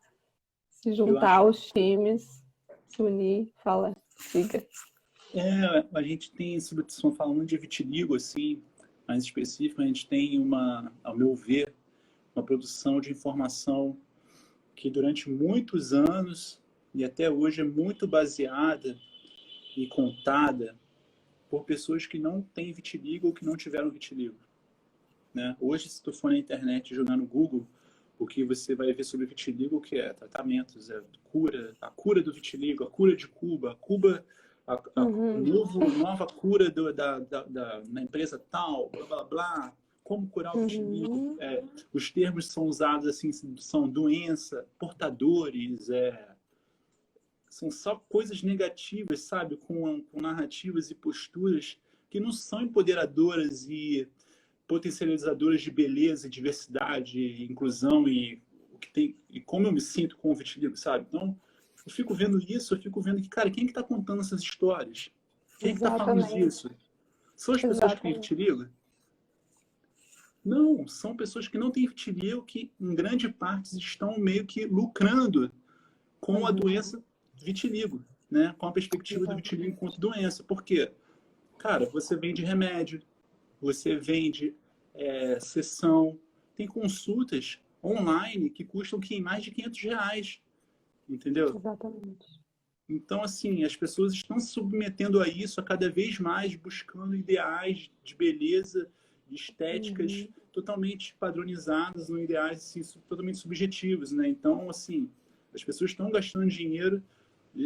se Eu juntar acho aos times, se unir, fala, siga. a gente tem, sobre falando de vitiligo, assim, mais específico, a gente tem uma, ao meu ver, uma produção de informação que durante muitos anos e até hoje é muito baseada e contada por pessoas que não têm vitiligo ou que não tiveram vitiligo, né? Hoje, se tu for na internet jogar no Google, o que você vai ver sobre vitiligo, o que é tratamentos, cura, a cura do vitiligo, a cura de Cuba, Cuba, Uhum, nova cura da empresa tal, blá blá blá, como curar o vitiligo. uhum, Os termos são usados assim, são doença, portadores, são só coisas negativas, sabe? Com narrativas e posturas que não são empoderadoras e potencializadoras de beleza, diversidade, inclusão e o que tem e como eu me sinto com o vitiligo, sabe? Então, eu fico vendo isso, eu fico vendo que, cara, quem é que tá contando essas histórias? Quem é que tá falando exatamente, disso? São as pessoas que têm exatamente. vitiligo? Não, são pessoas que não têm vitiligo que, em grande parte, estão meio que lucrando com a Uhum, doença vitiligo, né? Com a perspectiva do vitiligo exatamente. enquanto doença. Por quê? Cara, você vende remédio, você vende sessão, tem consultas online que custam que mais de R$ 500, entendeu? Exatamente. Então, assim, as pessoas estão se submetendo a isso a cada vez mais, buscando ideais de beleza de estéticas Uhum. totalmente padronizadas, em ideais assim, totalmente subjetivos, né? Então, assim, as pessoas estão gastando dinheiro,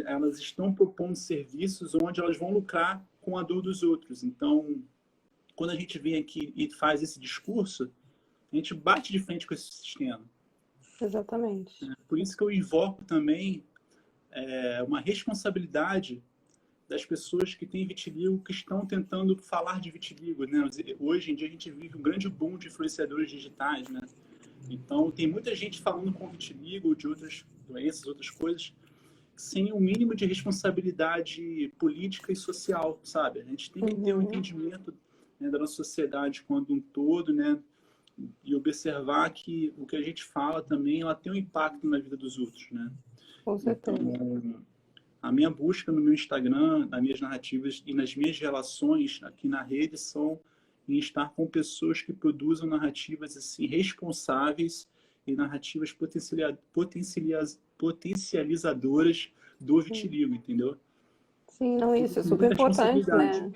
elas estão propondo serviços onde elas vão lucrar com a dor dos outros. Então, quando a gente vem aqui e faz esse discurso, a gente bate de frente com esse sistema. Exatamente. Por isso que eu invoco também uma responsabilidade das pessoas que têm vitiligo, que estão tentando falar de vitiligo, né? Hoje em dia a gente vive um grande boom de influenciadores digitais, né? Então tem muita gente falando com vitiligo, de outras doenças, outras coisas, sem o mínimo de responsabilidade política e social, sabe? A gente tem que ter um Uhum. entendimento, né, da nossa sociedade como um todo, né? E observar que o que a gente fala também, ela tem um impacto na vida dos outros, né? Com Então, certeza. a minha busca no meu Instagram, nas minhas narrativas e nas minhas relações aqui na rede são em estar com pessoas que produzam narrativas assim responsáveis e narrativas potencializadoras do Sim, vitiligo, entendeu? sim, não, Tudo isso é com super muita importante, responsabilidade. né?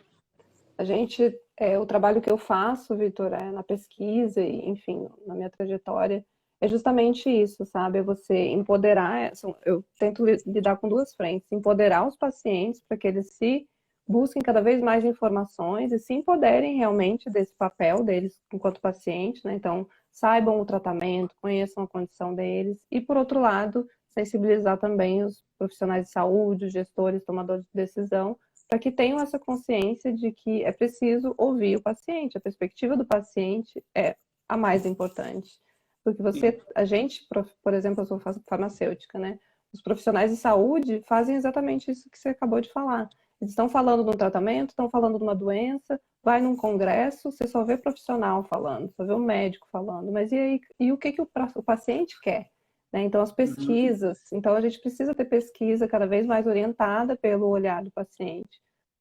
A gente, o trabalho que eu faço, Vitor, na pesquisa e, enfim, na minha trajetória, é justamente isso, sabe? É você empoderar, eu tento lidar com duas frentes, empoderar os pacientes para que eles se busquem cada vez mais informações e se empoderem realmente desse papel deles enquanto paciente, né? Então, saibam o tratamento, conheçam a condição deles e, por outro lado, sensibilizar também os profissionais de saúde, os gestores, tomadores de decisão, para que tenham essa consciência de que é preciso ouvir o paciente, a perspectiva do paciente é a mais importante. Porque Sim. a gente, por exemplo, eu sou farmacêutica, né? Os profissionais de saúde fazem exatamente isso que você acabou de falar. Eles estão falando de um tratamento, estão falando de uma doença, vai num congresso, você só vê profissional falando, só vê o médico falando, mas e aí, e o que que o paciente quer? Né? Então, as Uhum. pesquisas, então a gente precisa ter pesquisa cada vez mais orientada pelo olhar do paciente,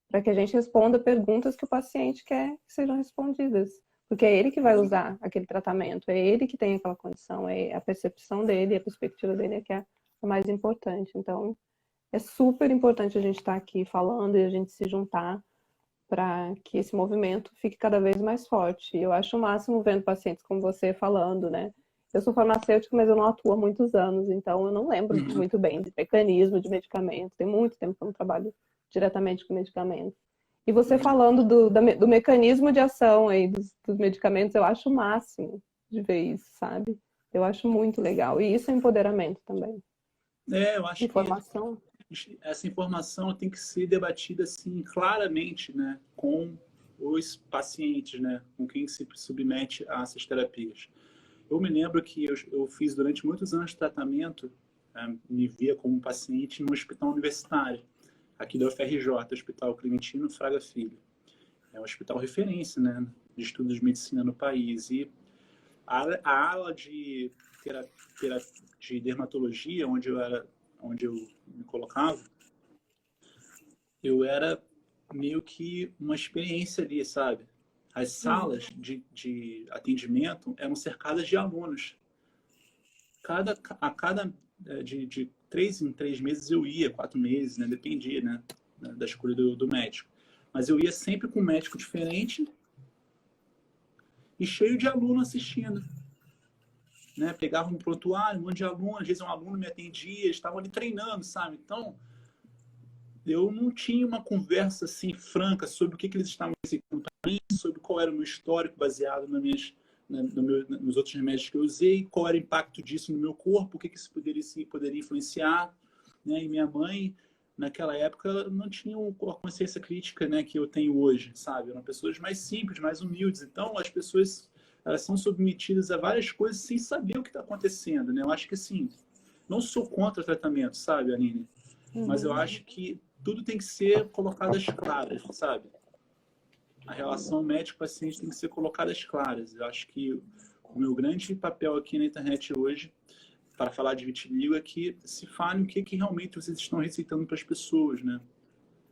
para que a gente responda perguntas que o paciente quer que sejam respondidas. Porque é ele que vai usar aquele tratamento, é ele que tem aquela condição, é a percepção dele, a perspectiva dele é que é a mais importante. Então, é super importante a gente estar aqui falando e a gente se juntar para que esse movimento fique cada vez mais forte. Eu acho o máximo vendo pacientes como você falando, né? Eu sou farmacêutica, mas eu não atuo há muitos anos, então eu não lembro Uhum. muito bem de mecanismo de medicamento. Tem muito tempo que eu não trabalho diretamente com medicamentos. E você Uhum. falando do mecanismo de ação aí dos medicamentos, eu acho o máximo de ver isso, sabe? Eu acho muito legal. E isso é empoderamento também. Eu acho que Informação. essa informação tem que ser debatida assim claramente, né, com os pacientes, né, com quem se submete a essas terapias. Eu me lembro que eu fiz durante muitos anos de tratamento, me via como um paciente no hospital universitário, aqui da UFRJ, Hospital Clementino Fraga Filho. É um hospital referência, né, de estudos de medicina no país. E a ala de, de dermatologia, onde eu me colocava, eu era meio que uma experiência ali, sabe? As salas Uhum. de atendimento eram cercadas de alunos. A cada de 3 em 3 meses eu ia, 4 meses, né? Dependia, né? Da escolha do médico. Mas eu ia sempre com um médico diferente e cheio de aluno assistindo. Né? Pegava um prontuário, um monte de aluno, às vezes um aluno me atendia, eles estavam ali treinando, sabe? Então, eu não tinha uma conversa assim franca sobre o que eles estavam receitando para mim, sobre qual era o meu histórico baseado nos outros remédios que eu usei, qual era o impacto disso no meu corpo, o que isso poderia influenciar. Né? E minha mãe, naquela época, não tinha a consciência crítica, né, que eu tenho hoje, sabe? Eram pessoas mais simples, mais humildes. Então, as pessoas, elas são submetidas a várias coisas sem saber o que está acontecendo. Né? Eu acho que, assim, não sou contra o tratamento, sabe, Aline? Mas eu Uhum. acho que tudo tem que ser colocado às claras, sabe? A relação médico-paciente tem que ser colocada às claras. Eu acho que o meu grande papel aqui na internet hoje, para falar de vitiligo, é que se fale o que realmente vocês estão receitando para as pessoas, né?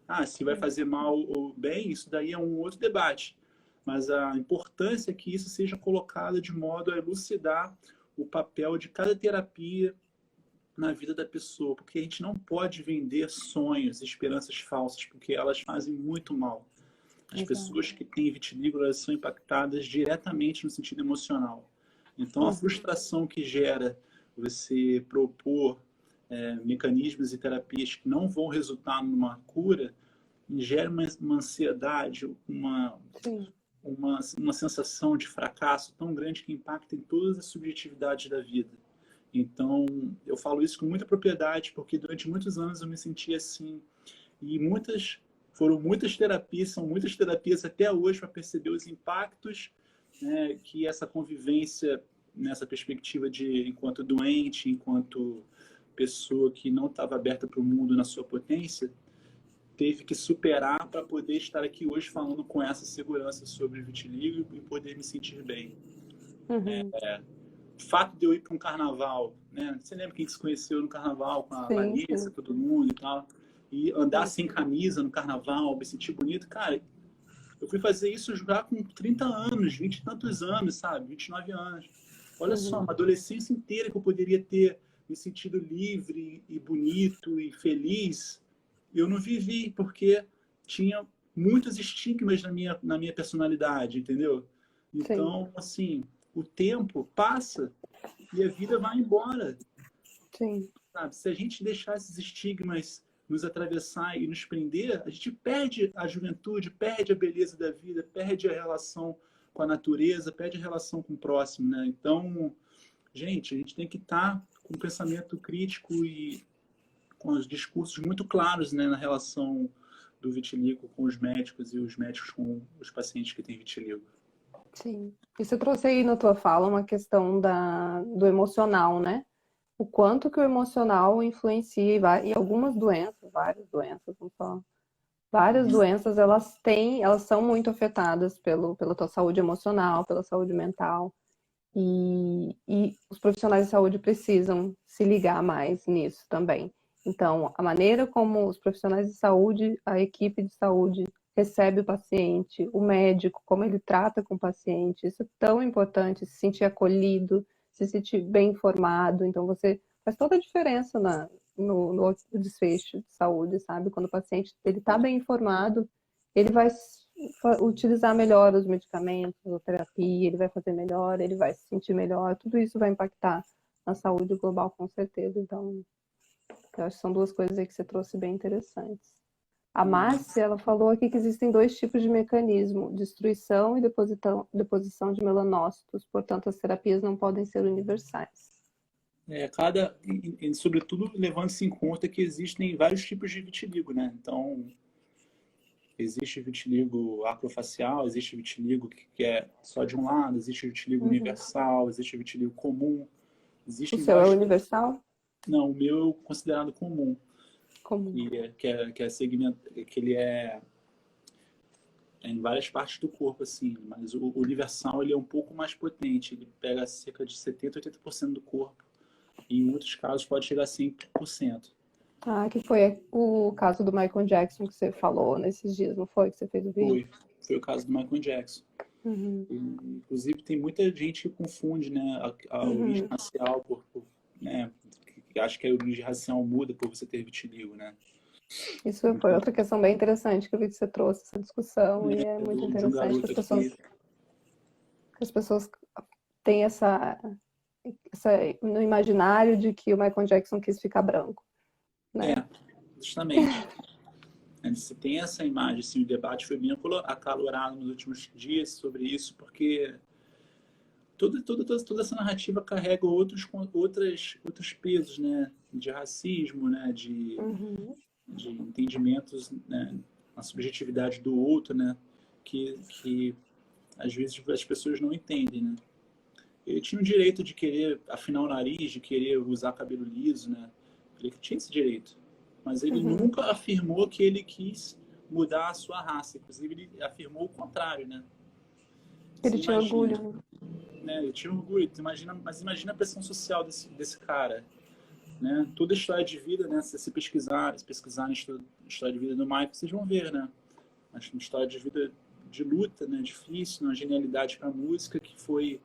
Ah, se vai fazer mal ou bem, isso daí é um outro debate. Mas a importância é que isso seja colocado de modo a elucidar o papel de cada terapia na vida da pessoa, porque a gente não pode vender sonhos, esperanças falsas, porque elas fazem muito mal. As Exato. pessoas que têm vitiligo, elas são impactadas diretamente no sentido emocional. Então, a Uhum. frustração que gera você propor mecanismos e terapias que não vão resultar numa cura, gera uma ansiedade, Sim. uma sensação de fracasso tão grande que impacta em todas as subjetividades da vida. Então, eu falo isso com muita propriedade, porque durante muitos anos eu me senti assim. E foram muitas terapias, são muitas terapias até hoje para perceber os impactos, né, que essa convivência nessa perspectiva de enquanto doente, enquanto pessoa que não estava aberta para o mundo na sua potência, teve que superar para poder estar aqui hoje falando com essa segurança sobre vitiligo e poder me sentir bem. Uhum. O fato de eu ir para um carnaval, né? Você lembra que a gente se conheceu no carnaval com a Sim, Larissa, sim, todo mundo e tal? E andar sim. sem camisa no carnaval, me sentir bonito, cara, eu fui fazer isso já com 30 anos, 20 e tantos anos, sabe? 29 anos. Olha só, Uhum. uma adolescência inteira que eu poderia ter me sentido livre e bonito e feliz, eu não vivi, porque tinha muitos estigmas na minha personalidade, entendeu? Sim, Então, assim, o tempo passa e a vida vai embora, sim, sabe? Se a gente deixar esses estigmas nos atravessar e nos prender, a gente perde a juventude, perde a beleza da vida, perde a relação com a natureza, perde a relação com o próximo, né? Então, gente, a gente tem que estar com um pensamento crítico e com os discursos muito claros, né, na relação do vitiligo com os médicos e os médicos com os pacientes que têm vitiligo. sim. E você trouxe aí na tua fala uma questão do emocional, né? O quanto que o emocional influencia em algumas doenças, várias doenças, não só. Várias Uhum. doenças, elas são muito afetadas pela tua saúde emocional, pela saúde mental. E os profissionais de saúde precisam se ligar mais nisso também. Então, a maneira como os profissionais de saúde, a equipe de saúde recebe o paciente, o médico, como ele trata com o paciente, isso é tão importante, se sentir acolhido, se sentir bem informado. Então, você faz toda a diferença no desfecho de saúde, sabe? Quando o paciente ele está bem informado, ele vai utilizar melhor os medicamentos, a terapia, ele vai fazer melhor, ele vai se sentir melhor, tudo isso vai impactar na saúde global com certeza. Então, eu acho que são duas coisas aí que você trouxe bem interessantes. A Uhum. Márcia, ela falou aqui que existem dois tipos de mecanismo, destruição e deposição de melanócitos, portanto, as terapias não podem ser universais. Sobretudo levando-se em conta que existem vários tipos de vitiligo, né? Então, existe vitiligo acrofacial, existe vitiligo que é só de um lado, existe vitiligo Uhum. universal, existe vitiligo comum. O Existem seu é vários. universal? Não, o meu é considerado comum, Comum. que é segmento, que ele é em várias partes do corpo, assim, mas o universal ele é um pouco mais potente, ele pega cerca de 70, 80% do corpo, e em muitos casos pode chegar a 100%. Ah, que foi o caso do Michael Jackson que você falou nesses dias, não foi? Que você fez o vídeo? Foi o caso do Michael Jackson. Uhum. Inclusive, tem muita gente que confunde, né, a origem Uhum. racial né, que acha que a origem racial muda por você ter vitiligo, né? Isso foi outra questão bem interessante que eu vi que você trouxe essa discussão e é muito De um interessante garoto aqui. que as pessoas têm essa no imaginário de que o Michael Jackson quis ficar branco, É, né? justamente. Você tem essa imagem, assim, o debate foi bem acalorado nos últimos dias sobre isso, porque toda essa narrativa carrega outros pesos, né? De racismo, né? Uhum. De entendimentos, né? Na subjetividade do outro, né? Que às vezes as pessoas não entendem, né? Ele tinha o direito de querer afinar o nariz, de querer usar cabelo liso, né? Ele tinha esse direito. Mas ele Uhum. nunca afirmou que ele quis mudar a sua raça. Inclusive, ele afirmou o contrário, né? Você Ele tinha imagina, orgulho, né? né? Eu tinha orgulho, mas imagina a pressão social desse cara, né? Toda a história de vida, né? Se pesquisar na história de vida do Michael, vocês vão ver, né? Uma história de vida de luta, né? Difícil, uma genialidade para a música que foi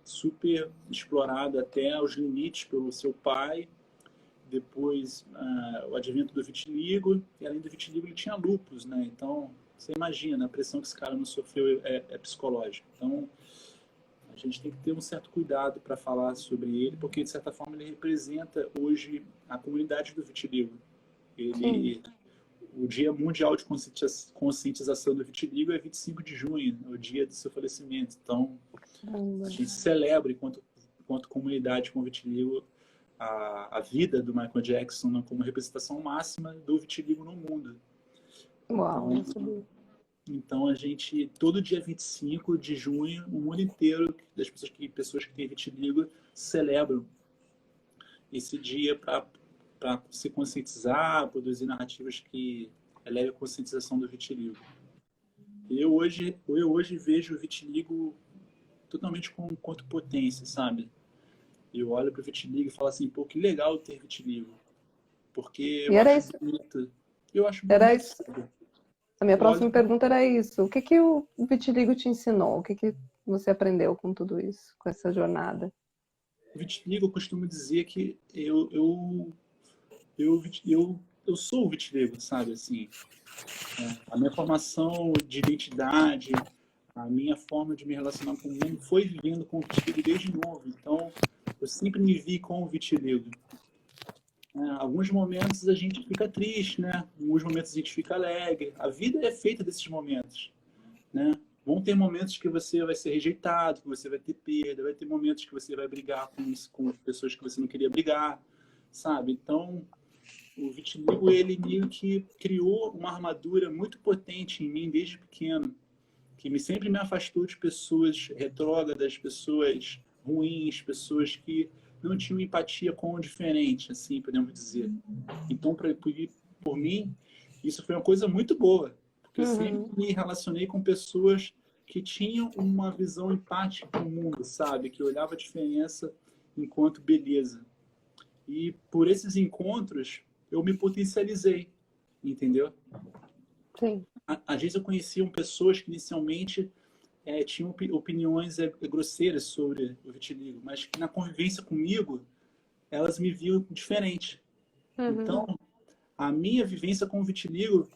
super explorada até aos limites pelo seu pai. Depois, o advento do vitiligo, e além do vitiligo ele tinha lúpus, né? Então, Você imagina, a pressão que esse cara não sofreu é psicológica. Então, a gente tem que ter um certo cuidado para falar sobre ele, porque, de certa forma, ele representa hoje a comunidade do vitiligo. Sim. O Dia Mundial de Conscientização do Vitiligo é 25 de junho, é o dia do seu falecimento. Então, a gente celebra, enquanto comunidade com vitiligo, a vida do Michael Jackson, né, como representação máxima do vitiligo no mundo. Uau, Então, não sabia. então a gente, todo dia 25 de junho, o mundo inteiro, das pessoas que têm vitiligo, celebram esse dia para se conscientizar, produzir narrativas que elevem a conscientização do vitiligo. Eu hoje vejo o vitiligo totalmente quanto potência, sabe? Eu olho para o vitiligo e falo assim, pô, que legal ter vitiligo. Porque E eu era acho isso. bonito. Eu acho Era bonito, isso. sabe? A minha Eu olho próxima pergunta era isso. O que que o vitiligo te ensinou? O que que você aprendeu com tudo isso, com essa jornada? o vitiligo, eu costumo dizer que eu sou o vitiligo, sabe? Assim, a minha formação de identidade, a minha forma de me relacionar com o mundo foi vivendo com o vitiligo desde novo. Então, eu sempre me vi com o vitiligo. Alguns momentos a gente fica triste, né? Alguns momentos a gente fica alegre. A vida é feita desses momentos, né? Vão ter momentos que você vai ser rejeitado, que você vai ter perda, vai ter momentos que você vai brigar com pessoas que você não queria brigar, sabe? Então, o vitiligo, ele meio que criou uma armadura muito potente em mim desde pequeno, que sempre me afastou de pessoas retrógradas, pessoas ruins, pessoas que não tinham empatia com o diferente, assim, podemos dizer. Então, por mim, isso foi uma coisa muito boa, porque eu sempre Uhum. me relacionei com pessoas que tinham uma visão empática do mundo, sabe? Que olhava a diferença enquanto beleza. E por esses encontros, eu me potencializei, entendeu? Sim. Às vezes eu conheciam pessoas que inicialmente tinham opiniões grosseiras sobre o vitiligo, mas que na convivência comigo, elas me viam diferente. Uhum. Então, a minha vivência com o vitiligo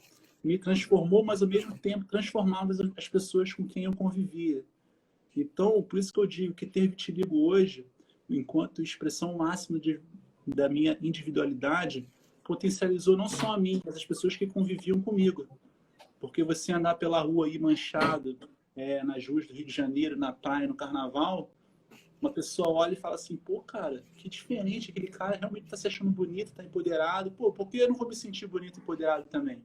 me transformou, mas ao mesmo tempo transformava as pessoas com quem eu convivia. Então, por isso que eu digo que ter vitiligo hoje, enquanto expressão máxima da minha individualidade, potencializou não só a mim, mas as pessoas que conviviam comigo. Porque você andar pela rua aí manchado, nas ruas do Rio de Janeiro, na praia, no carnaval, uma pessoa olha e fala assim, pô, cara, que diferente, aquele cara realmente está se achando bonito, está empoderado, pô, por que eu não vou me sentir bonito e empoderado também?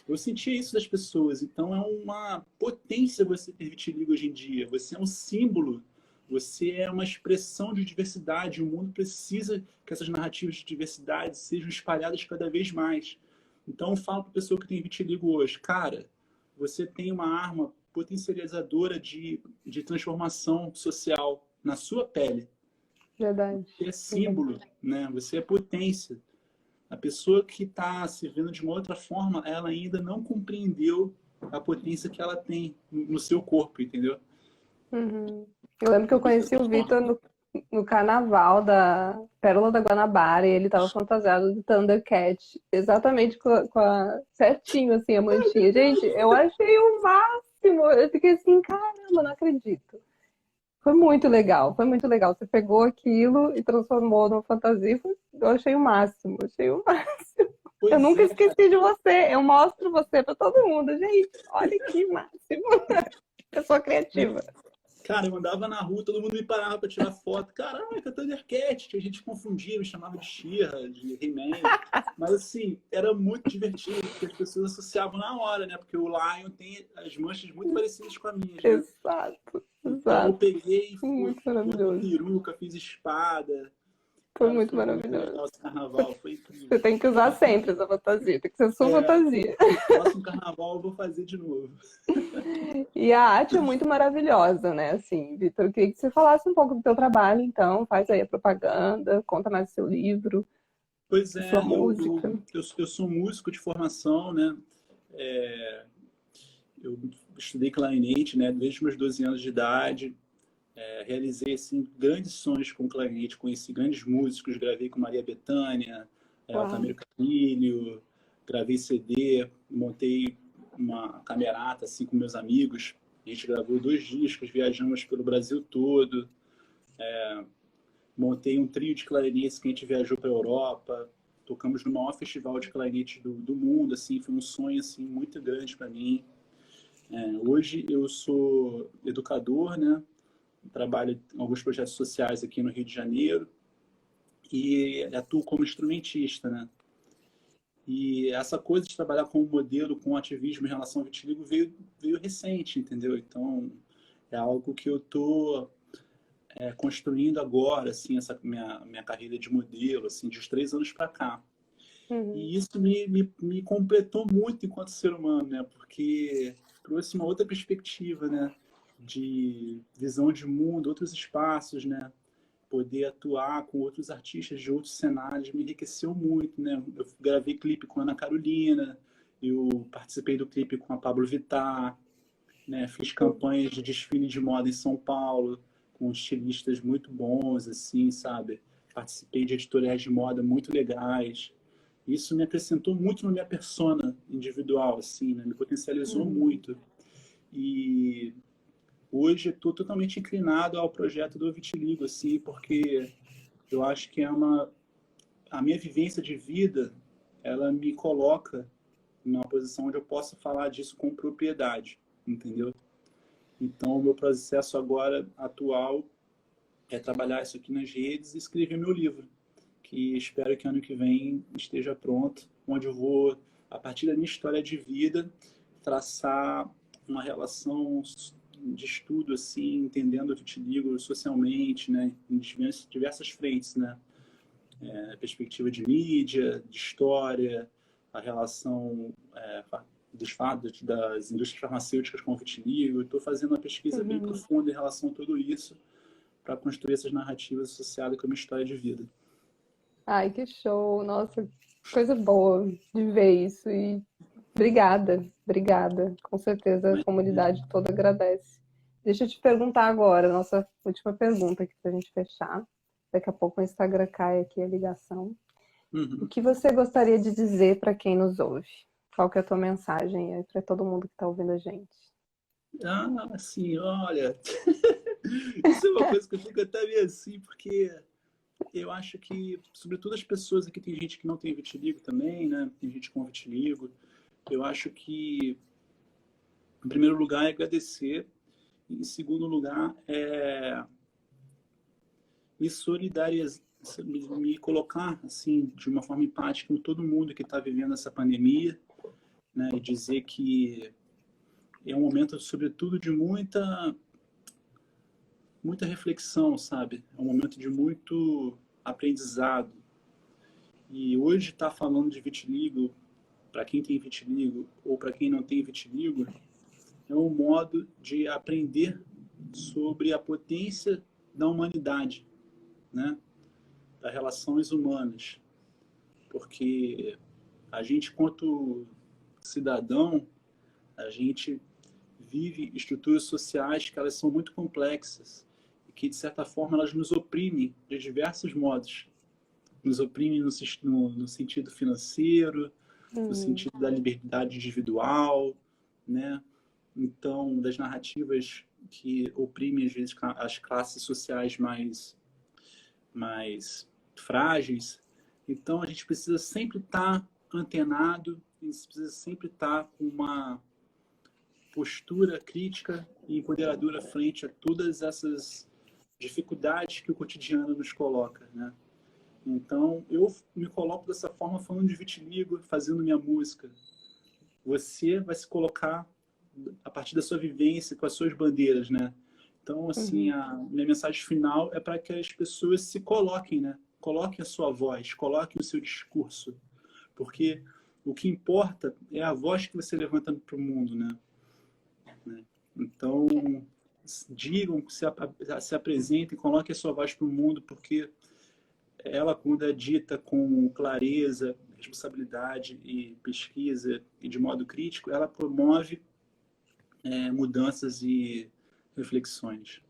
Eu sentia isso das pessoas, então é uma potência você ter vitiligo hoje em dia, você é um símbolo, você é uma expressão de diversidade, o mundo precisa que essas narrativas de diversidade sejam espalhadas cada vez mais. Então eu falo para a pessoa que tem vitiligo hoje, cara, você tem uma arma potencializadora de transformação social na sua pele. Verdade. Você é Verdade. símbolo, né? Você é potência. A pessoa que está se vendo de uma outra forma, ela ainda não compreendeu a potência que ela tem no seu corpo, entendeu? Uhum. Eu lembro que eu Eu vejo conheci dessa o forma. Vitor no carnaval da Pérola da Guanabara e ele tava fantasiado de Thundercat, exatamente certinho assim a mantinha. Gente, eu achei o máximo. Eu fiquei assim, caramba, não acredito. Foi muito legal, foi muito legal. Você pegou aquilo e transformou numa fantasia. Eu achei o máximo, achei o máximo. Eu Pois nunca é, cara. esqueci de você. Eu mostro você pra todo mundo. Gente, olha que máximo. Pessoa criativa. Cara, eu andava na rua, todo mundo me parava para tirar foto. Caraca, Thundercat, que a gente confundia, me chamava de She-Ra, de He-Man. Mas assim, era muito divertido, porque as pessoas associavam na hora, né? Porque o Lion tem as manchas muito parecidas com as minhas, né? Exato, Então eu exato. peguei e Muito fui de maravilhoso. peruca, fiz espada. Foi Cara, muito foi muito maravilhoso. legal esse carnaval, foi Você incrível. tem que usar sempre essa fantasia, tem que ser sua É, fantasia. próximo carnaval eu vou fazer de novo. E a arte é muito maravilhosa, né? Assim, Vitor, eu queria que você falasse um pouco do teu trabalho, então, faz aí a propaganda, conta mais do seu livro, Pois da sua é, música. eu sou músico de formação, né? Eu estudei clarinete, né? Desde os meus 12 anos de idade. Realizei assim, grandes sonhos com clarinete, conheci grandes músicos, gravei com Maria Bethânia, Uau. Altamiro Carrilho, gravei CD, montei uma camerata assim com meus amigos. A gente gravou 2 discos, viajamos pelo Brasil todo. Montei um trio de clarinetes que a gente viajou para a Europa. Tocamos no maior festival de clarinete do mundo, assim, foi um sonho assim muito grande para mim. Hoje eu sou educador, né? Trabalho em alguns projetos sociais aqui no Rio de Janeiro e atuo como instrumentista, né? E essa coisa de trabalhar como modelo, com ativismo em relação ao vitiligo veio recente, entendeu? Então é algo que eu tô construindo agora, assim, essa minha carreira de modelo, assim, de uns 3 anos para cá. Uhum. E isso me completou muito enquanto ser humano, né? Porque trouxe uma outra perspectiva, né? De visão de mundo, outros espaços, né? Poder atuar com outros artistas de outros cenários me enriqueceu muito, né? Eu gravei clipe com a Ana Carolina, eu participei do clipe com a Pablo Vittar, né? Fiz campanhas de desfile de moda em São Paulo, com estilistas muito bons, assim, sabe? Participei de editoriais de moda muito legais. Isso me acrescentou muito na minha persona individual, assim, né? Me potencializou Uhum. muito. E hoje estou totalmente inclinado ao projeto do Vitiligo, assim, porque eu acho que a minha vivência de vida, ela me coloca numa posição onde eu possa falar disso com propriedade, entendeu? Então, o meu processo agora, atual, é trabalhar isso aqui nas redes e escrever meu livro, que espero que ano que vem esteja pronto, onde eu vou, a partir da minha história de vida, traçar uma relação de estudo, assim, entendendo o vitiligo socialmente, né, em diversas frentes, né, perspectiva de mídia, de história, a relação dos fatos das indústrias farmacêuticas com o vitiligo. Estou fazendo uma pesquisa bem Uhum. profunda em relação a tudo isso para construir essas narrativas associadas com a minha história de vida. Ai, que show! Nossa, coisa boa de ver isso. E obrigada, obrigada. Com certeza a Mas, comunidade toda agradece. Deixa eu te perguntar agora, nossa última pergunta aqui para a gente fechar. Daqui a pouco o Instagram cai aqui a ligação. O uhum. que você gostaria de dizer para quem nos ouve? Qual que é a tua mensagem aí para todo mundo que está ouvindo a gente? Assim, olha, isso é uma coisa que eu fico até meio assim, porque eu acho que, sobretudo as pessoas aqui, tem gente que não tem vitiligo também, né? Tem gente com vitiligo. Eu acho que, em primeiro lugar, é agradecer. Em segundo lugar, é me solidarizar, me colocar, assim, de uma forma empática com todo mundo que está vivendo essa pandemia, né? E dizer que é um momento, sobretudo, de muita reflexão, sabe? É um momento de muito aprendizado. E hoje estar falando de vitiligo, para quem tem vitiligo ou para quem não tem vitiligo, é um modo de aprender sobre a potência da humanidade, né? Das relações humanas. Porque a gente, quanto cidadão, a gente vive estruturas sociais que elas são muito complexas e que, de certa forma, elas nos oprimem de diversos modos. Nos oprimem no sentido financeiro, no Hum. sentido da liberdade individual, né? Então, das narrativas que oprimem, às vezes, as classes sociais mais frágeis. Então, a gente precisa sempre estar antenado, a gente precisa sempre estar com uma postura crítica e empoderadora frente a todas essas dificuldades que o cotidiano nos coloca, né? Então, eu me coloco dessa forma falando de vitiligo, fazendo minha música. Você vai se colocar a partir da sua vivência, com as suas bandeiras, né? Então, assim, Uhum. a minha mensagem final é para que as pessoas se coloquem, né? Coloquem a sua voz, coloquem o seu discurso, porque o que importa é a voz que você levanta para o mundo, né? Então, digam, se apresentem, coloquem a sua voz para o mundo, porque ela, quando é dita com clareza, responsabilidade e pesquisa e de modo crítico, ela promove mudanças e reflexões.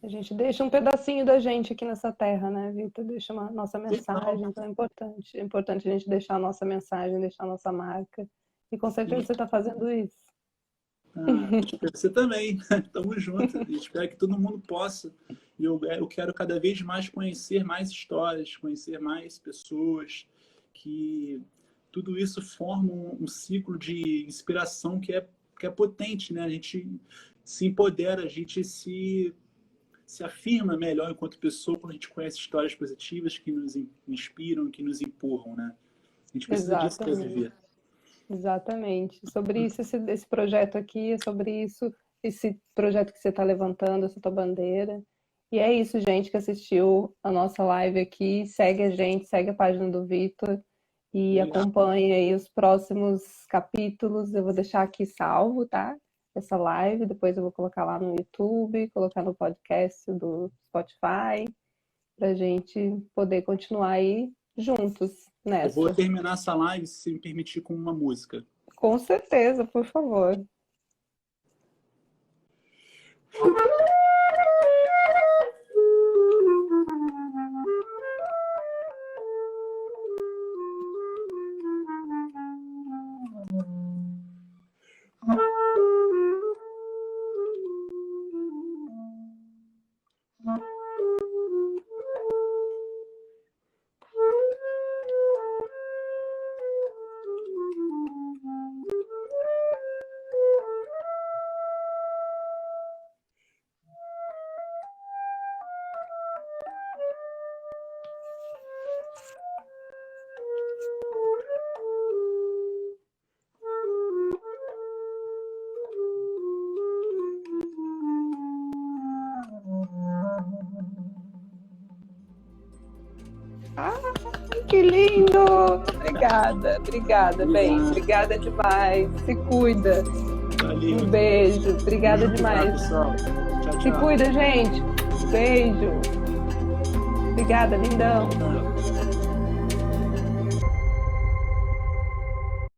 A gente deixa um pedacinho da gente aqui nessa terra, né, Vitor? Deixa nossa Total, mensagem, então é importante. É importante a gente deixar a nossa mensagem, deixar a nossa marca. E com certeza você está fazendo isso. Espero que você também. Tamo junto. Espero que todo mundo possa. E eu quero cada vez mais conhecer mais histórias, conhecer mais pessoas, que tudo isso forma um ciclo de inspiração que é potente, né? A gente se empodera, a gente se afirma melhor enquanto pessoa quando a gente conhece histórias positivas que nos inspiram, que nos empurram, né? A gente precisa disso para viver. Exatamente. Sobre isso, esse projeto aqui, é sobre isso, esse projeto que você está levantando, essa tua bandeira. E é isso, gente, que assistiu a nossa live aqui. Segue a gente, segue a página do Vitor e acompanhe aí os próximos capítulos. Eu vou deixar aqui salvo, tá? Essa live, depois eu vou colocar lá no YouTube, colocar no podcast do Spotify, pra gente poder continuar aí juntos nessa. Eu vou terminar essa live, se me permitir, com uma música. Com certeza, por favor. Que lindo! Obrigada, bem. Obrigada demais. Se cuida. Valeu. Um beijo. Obrigada demais. Pessoal. Tchau, tchau. Se cuida, gente. Beijo. Obrigada, lindão.